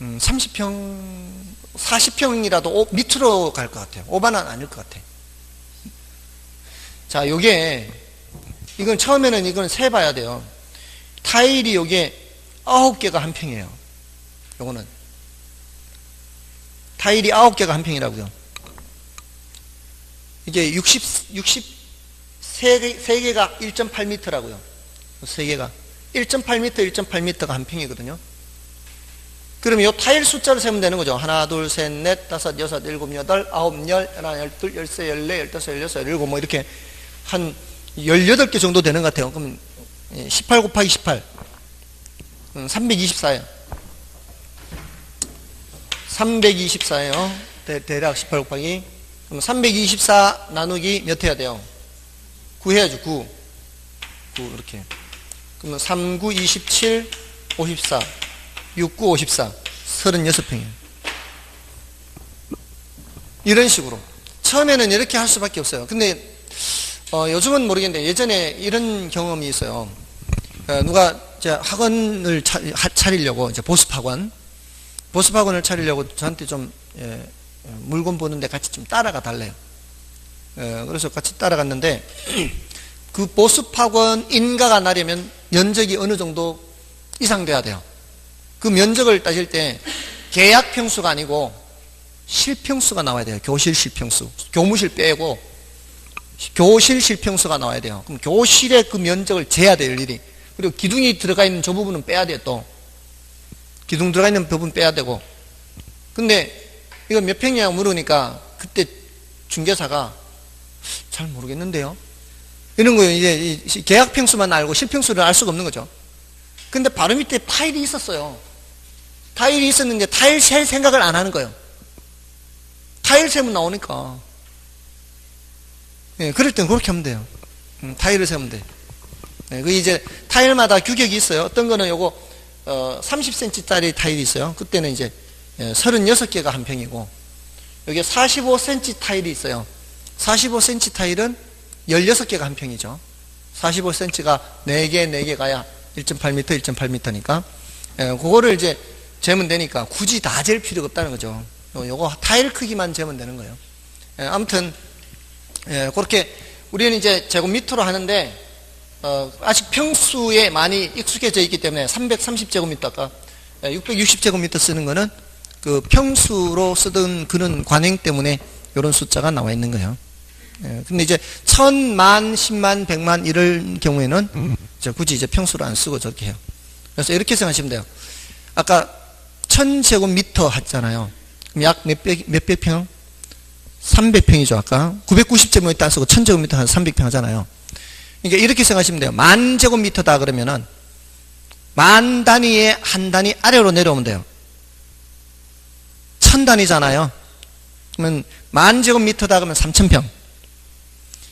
30평, 40평이라도 밑으로 갈 것 같아요. 오바는 아닐 것 같아요. 자, 이건 처음에는 이건 세봐야 돼요. 타일이 요게 9개가 한 평이에요. 요거는. 타일이 9개가 한 평이라고요. 이게 3개가 1.8m라고요. 3개가. 1.8m, 1.8m가 한 평이거든요. 그러면 이 타일 숫자를 세면 되는 거죠. 하나, 둘, 셋, 넷, 다섯, 여섯, 일곱, 여덟, 아홉, 열, 하나, 열둘, 열세, 열네, 열다섯, 열여섯, 열일곱, 뭐 이렇게 한 18개 정도 되는 것 같아요. 그럼 18 곱하기 18. 324예요. 324예요. 대략 18 곱하기. 그럼 324 나누기 몇 해야 돼요? 9 해야죠. 9 이렇게. 그러면 3, 9, 27, 54. 6, 9, 54. 36평이에요. 이런 식으로. 처음에는 이렇게 할 수밖에 없어요. 근데, 요즘은 모르겠는데, 예전에 이런 경험이 있어요. 누가, 이제 학원을 차리려고, 이제 보습학원을 차리려고 저한테 좀, 물건 보는데 같이 좀 따라가 달래요. 그래서 같이 따라갔는데, 그 보습학원 인가가 나려면 면적이 어느 정도 이상 돼야 돼요. 그 면적을 따질 때 계약 평수가 아니고 실평수가 나와야 돼요. 교실 실평수. 교무실 빼고 교실 실평수가 나와야 돼요. 그럼 교실의 그 면적을 재야 돼요, 일일이. 그리고 기둥이 들어가 있는 저 부분은 빼야 돼요, 또. 기둥 들어가 있는 부분 빼야 되고. 근데 이거 몇 평이냐고 물으니까 그때 중개사가 잘 모르겠는데요. 이런 거 이제 계약 평수만 알고 실평수를 알 수가 없는 거죠. 근데 바로 밑에 타일이 있었어요. 타일이 있었는데 타일 셀 생각을 안 하는 거예요. 타일 세면 나오니까. 예, 그럴 땐 그렇게 하면 돼요. 타일을 세면 돼. 예, 그 이제 타일마다 규격이 있어요. 어떤 거는 요거 30cm짜리 타일이 있어요. 그때는 이제 36개가 한 평이고, 여기 45cm 타일이 있어요. 45cm 타일은 16개가 한 평이죠. 45cm가 4개 가야 1.8m, 1.8m니까. 그거를 이제 재면 되니까 굳이 다 잴 필요가 없다는 거죠. 요거 타일 크기만 재면 되는 거예요. 아무튼, 그렇게 우리는 이제 제곱미터로 하는데, 아직 평수에 많이 익숙해져 있기 때문에 330제곱미터, 아까 660제곱미터 쓰는 거는 그 평수로 쓰던 그런 관행 때문에 이런 숫자가 나와 있는 거예요. 근데 이제 1000만, 10만, 100만 이럴 경우에는 굳이 이제 평수를 안 쓰고 저렇게 해요. 그래서 이렇게 생각하시면 돼요. 아까 1000제곱미터 했잖아요. 그럼 약 몇백 평? 300평이죠. 아까 990제곱미터 안 쓰고 1000제곱미터 한 300평 하잖아요. 그러니까 이렇게 생각하시면 돼요. 10,000제곱미터다 그러면은 만 단위의 한 단위 아래로 내려오면 돼요. 1000단위잖아요. 그러면 10,000제곱미터다 그러면 3000평.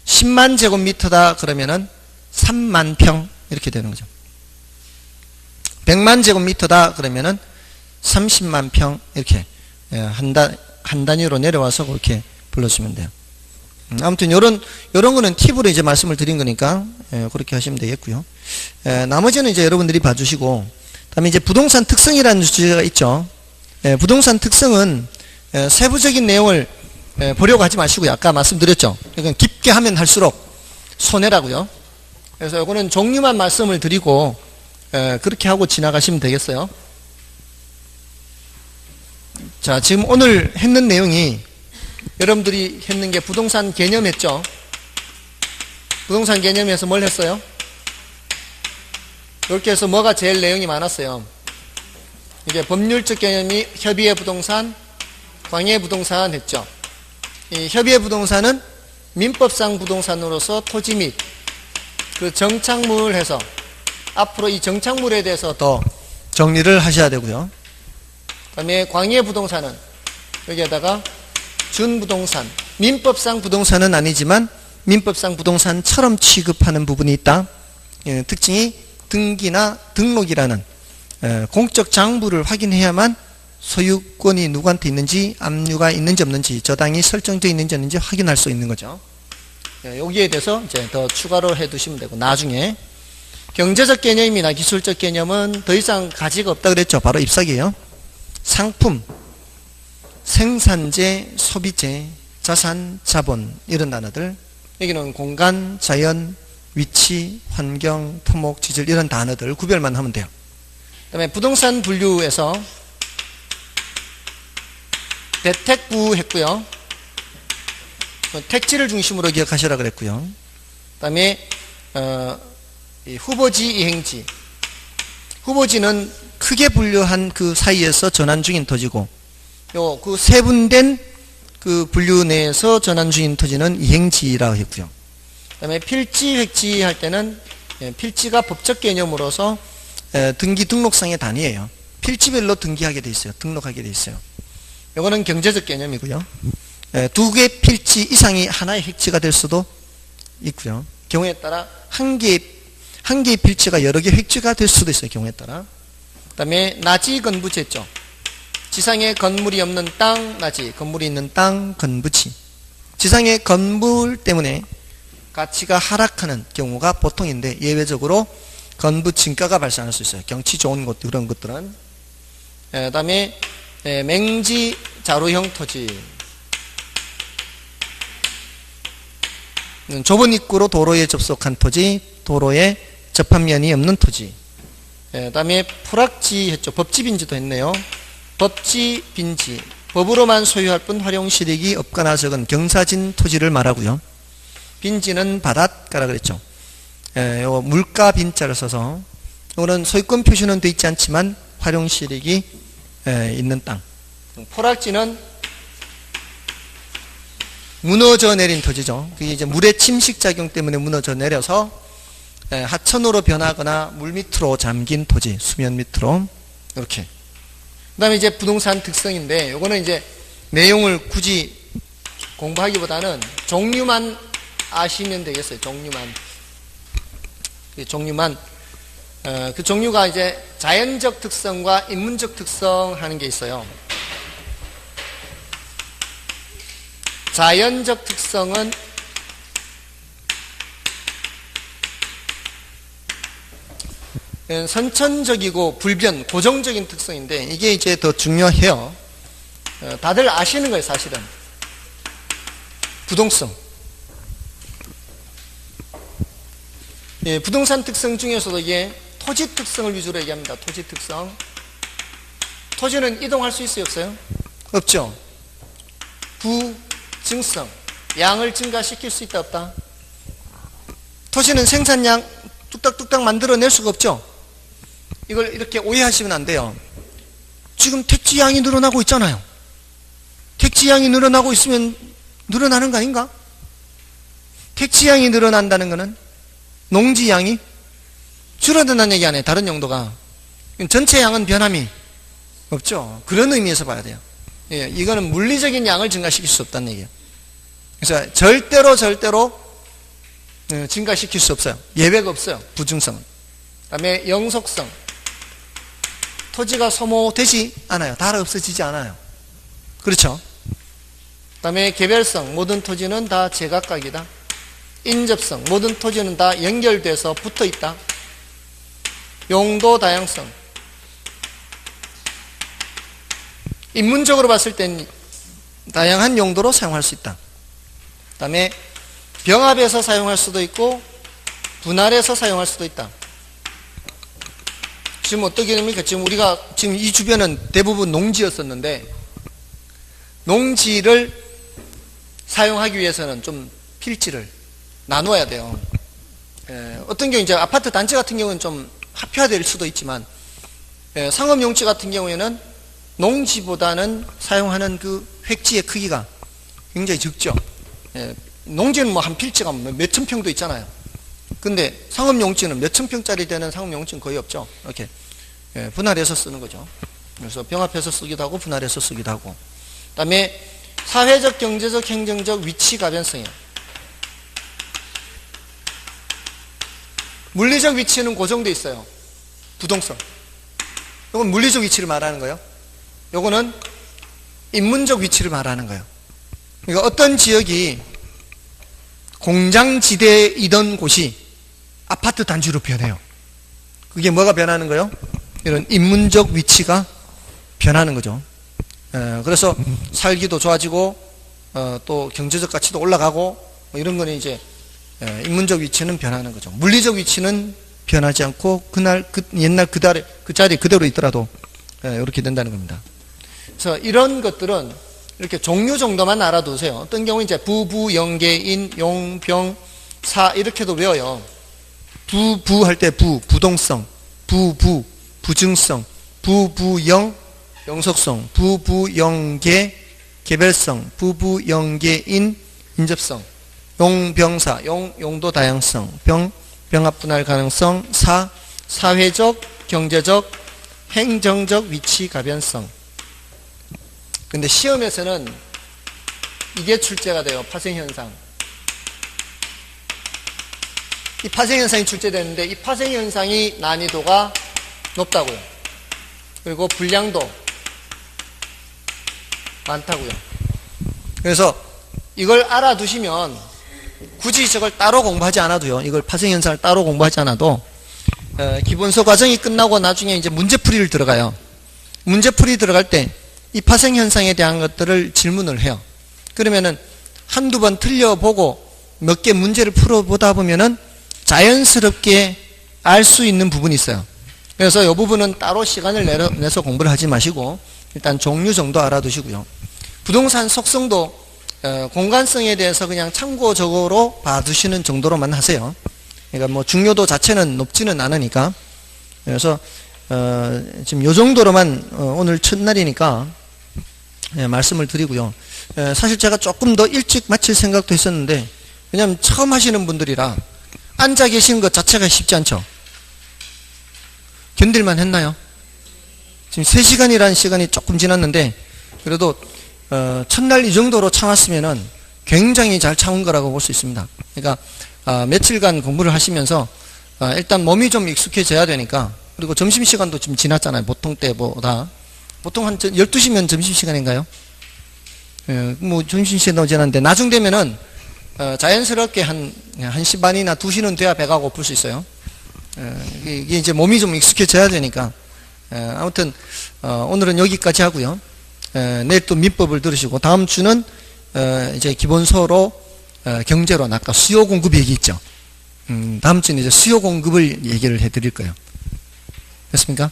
10만 제곱미터다 그러면은 3만 평 이렇게 되는 거죠. 100만 제곱미터다 그러면은 30만 평 이렇게 한 단위로 내려와서 그렇게 불러주면 돼요. 아무튼 요런 거는 팁으로 이제 말씀을 드린 거니까 그렇게 하시면 되겠고요. 나머지는 이제 여러분들이 봐주시고, 그다음에 이제 부동산 특성이라는 주제가 있죠. 부동산 특성은 세부적인 내용을 보려고 하지 마시고요. 아까 말씀드렸죠. 그러니까 깊게 하면 할수록 손해라고요. 그래서 이거는 종류만 말씀을 드리고 그렇게 하고 지나가시면 되겠어요. 자, 지금 오늘 했는 내용이 여러분들이 했는 게 부동산 개념 했죠. 부동산 개념에서 뭘 했어요? 이렇게 해서 뭐가 제일 내용이 많았어요? 이게 법률적 개념이 협의의 부동산, 광의의 부동산 했죠. 이 협의의 부동산은 민법상 부동산으로서 토지 및 그 정착물 해서 앞으로 이 정착물에 대해서 더 정리를 하셔야 되고요. 그 다음에 광의의 부동산은 여기에다가 준부동산, 민법상 부동산은 아니지만 민법상 부동산처럼 취급하는 부분이 있다. 특징이 등기나 등록이라는 공적 장부를 확인해야만 소유권이 누구한테 있는지, 압류가 있는지 없는지, 저당이 설정되어 있는지 없는지 확인할 수 있는 거죠. 여기에 대해서 이제 더 추가로 해 두시면 되고, 나중에 경제적 개념이나 기술적 개념은 더 이상 가치가 없다 그랬죠. 바로 잎사귀예요. 상품, 생산재, 소비재, 자산, 자본 이런 단어들. 여기는 공간, 자연, 위치, 환경, 토목, 지질 이런 단어들 구별만 하면 돼요. 그 다음에 부동산 분류에서 대택부 했고요. 택지를 중심으로 기억하시라 그랬고요. 그 다음에 후보지, 이행지. 후보지는 크게 분류한 그 사이에서 전환 중인 토지고, 그 세분된 그 분류 내에서 전환 중인 토지는 이행지라고 했고요. 그 다음에 필지, 획지 할 때는 필지가 법적 개념으로서 등기 등록상의 단위예요. 필지별로 등기하게 돼 있어요. 등록하게 돼 있어요. 이거는 경제적 개념이고요. 두 개 필지 이상이 하나의 획지가 될 수도 있고요. 경우에 따라 한 개의 필지가 여러 개 획지가 될 수도 있어요. 경우에 따라. 그 다음에 나지 건부지 했죠. 지상에 건물이 없는 땅, 나지. 건물이 있는 땅, 건부지. 지상에 건물 때문에 가치가 하락하는 경우가 보통인데 예외적으로 건부 증가가 발생할 수 있어요. 경치 좋은 곳, 그런 것들은. 그 다음에 맹지 자루형 토지. 좁은 입구로 도로에 접속한 토지, 도로에 접합면이 없는 토지. 그 다음에 풀악지 했죠. 법지 빈지도 했네요. 법지 빈지. 법으로만 소유할 뿐 활용 실익이 없거나 적은 경사진 토지를 말하고요. 빈지는 바닷가라 그랬죠. 요거 물가 빈자를 써서, 이거는 소유권 표시는 되어 있지 않지만 활용 실익이 있는 땅. 포락지는 무너져 내린 토지죠. 그게 이제 물의 침식 작용 때문에 무너져 내려서 하천으로 변하거나 물 밑으로 잠긴 토지, 수면 밑으로 이렇게. 그다음에 이제 부동산 특성인데, 요거는 이제 내용을 굳이 공부하기보다는 종류만 아시면 되겠어요. 종류만. 그 종류가 이제 자연적 특성과 인문적 특성 하는 게 있어요. 자연적 특성은 선천적이고 불변, 고정적인 특성인데, 이게 이제 더 중요해요. 다들 아시는 거예요, 사실은. 부동성. 예, 부동산 특성 중에서도 이게 토지 특성을 위주로 얘기합니다. 토지 특성. 토지는 이동할 수 있어요, 없어요? 없죠. 부증성. 양을 증가시킬 수 있다, 없다? 토지는 생산량 뚝딱뚝딱 만들어낼 수가 없죠. 이걸 이렇게 오해하시면 안 돼요. 지금 택지양이 늘어나고 있잖아요. 택지양이 늘어나고 있으면 늘어나는 거 아닌가? 택지양이 늘어난다는 것은 농지양이 줄어든다는 얘기 아니에요. 다른 용도가. 전체 양은 변함이 없죠. 그런 의미에서 봐야 돼요. 예, 이거는 물리적인 양을 증가시킬 수 없다는 얘기예요. 그래서 절대로 증가시킬 수 없어요. 예외가 없어요. 부증성은. 그 다음에 영속성. 토지가 소모되지 않아요. 다 없어지지 않아요. 그렇죠. 그 다음에 개별성. 모든 토지는 다 제각각이다. 인접성. 모든 토지는 다 연결돼서 붙어 있다. 용도 다양성. 인문적으로 봤을 땐 다양한 용도로 사용할 수 있다. 그 다음에 병합해서 사용할 수도 있고 분할해서 사용할 수도 있다. 지금 어떻게 됩니까? 지금 우리가 지금 이 주변은 대부분 농지였었는데, 농지를 사용하기 위해서는 좀 필지를 나누어야 돼요. 어떤 경우 이제 아파트 단지 같은 경우는 좀 합의화될 수도 있지만, 상업 용지 같은 경우에는 농지보다는 사용하는 그 획지의 크기가 굉장히 적죠. 농지는 뭐 한 필지가 몇천 평도 있잖아요. 근데 상업 용지는 몇천 평짜리 되는 상업 용지는 거의 없죠. 이렇게 분할해서 쓰는 거죠. 그래서 병합해서 쓰기도 하고 분할해서 쓰기도 하고. 그다음에 사회적, 경제적, 행정적 위치 가변성이에요. 물리적 위치는 고정돼 있어요. 부동성. 이건 물리적 위치를 말하는 거예요. 요거는 인문적 위치를 말하는 거예요. 그러니까 어떤 지역이 공장지대이던 곳이 아파트 단지로 변해요. 그게 뭐가 변하는 거예요? 이런 인문적 위치가 변하는 거죠. 그래서 살기도 좋아지고 또 경제적 가치도 올라가고 뭐 이런 거는 이제 인문적 위치는 변하는 거죠. 물리적 위치는 변하지 않고 옛날 그 자리 그대로 있더라도 이렇게 된다는 겁니다. 그래서 이런 것들은 이렇게 종류 정도만 알아두세요. 어떤 경우는 이제 부, 영계인, 용, 병, 사 이렇게도 외워요. 할 때 부동성, 부증성, 영, 영속성, 영계, 개별성, 영계인, 인접성, 용, 병사, 용도 다양성, 병합 분할 가능성, 사회적, 경제적, 행정적 위치 가변성. 근데 시험에서는 이게 출제가 돼요. 파생현상. 이 파생현상이 출제되는데 이 파생현상이 난이도가 높다고요. 그리고 분량도 많다고요. 그래서 이걸 알아두시면 굳이 저걸 따로 공부하지 않아도요. 이걸 파생현상을 따로 공부하지 않아도 기본서 과정이 끝나고 나중에 이제 문제풀이를 들어가요. 문제풀이 들어갈 때 이 파생현상에 대한 것들을 질문을 해요. 그러면은 한두 번 틀려보고 몇 개 문제를 풀어보다 보면은 자연스럽게 알 수 있는 부분이 있어요. 그래서 이 부분은 따로 시간을 내서 공부를 하지 마시고 일단 종류 정도 알아두시고요. 부동산 속성도 공간성에 대해서 그냥 참고적으로 봐두시는 정도로만 하세요. 그러니까 뭐 중요도 자체는 높지는 않으니까. 그래서 지금 요 정도로만 오늘 첫날이니까 말씀을 드리고요. 사실 제가 조금 더 일찍 마칠 생각도 했었는데, 왜냐하면 처음 하시는 분들이라 앉아 계시는 것 자체가 쉽지 않죠. 견딜만 했나요? 지금 3시간이라는 시간이 조금 지났는데, 그래도 첫날 이 정도로 참았으면은 굉장히 잘 참은 거라고 볼 수 있습니다. 그러니까 며칠간 공부를 하시면서 일단 몸이 좀 익숙해져야 되니까, 그리고 점심시간도 좀 지났잖아요. 보통 때보다. 보통 한 12시면 점심시간인가요? 뭐 점심시간도 지났는데, 나중 되면은 자연스럽게 한 1시 반이나 2시는 돼야 배가 고플 수 있어요. 이게 이제 몸이 좀 익숙해져야 되니까. 아무튼 오늘은 여기까지 하고요. 내일 또 민법을 들으시고, 다음 주는 이제 기본서로 경제론, 아까 수요 공급 얘기 있죠. 다음 주는 이제 수요 공급을 얘기를 해드릴 거예요. 됐습니까?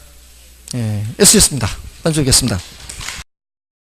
S였습니다. 반주겠습니다.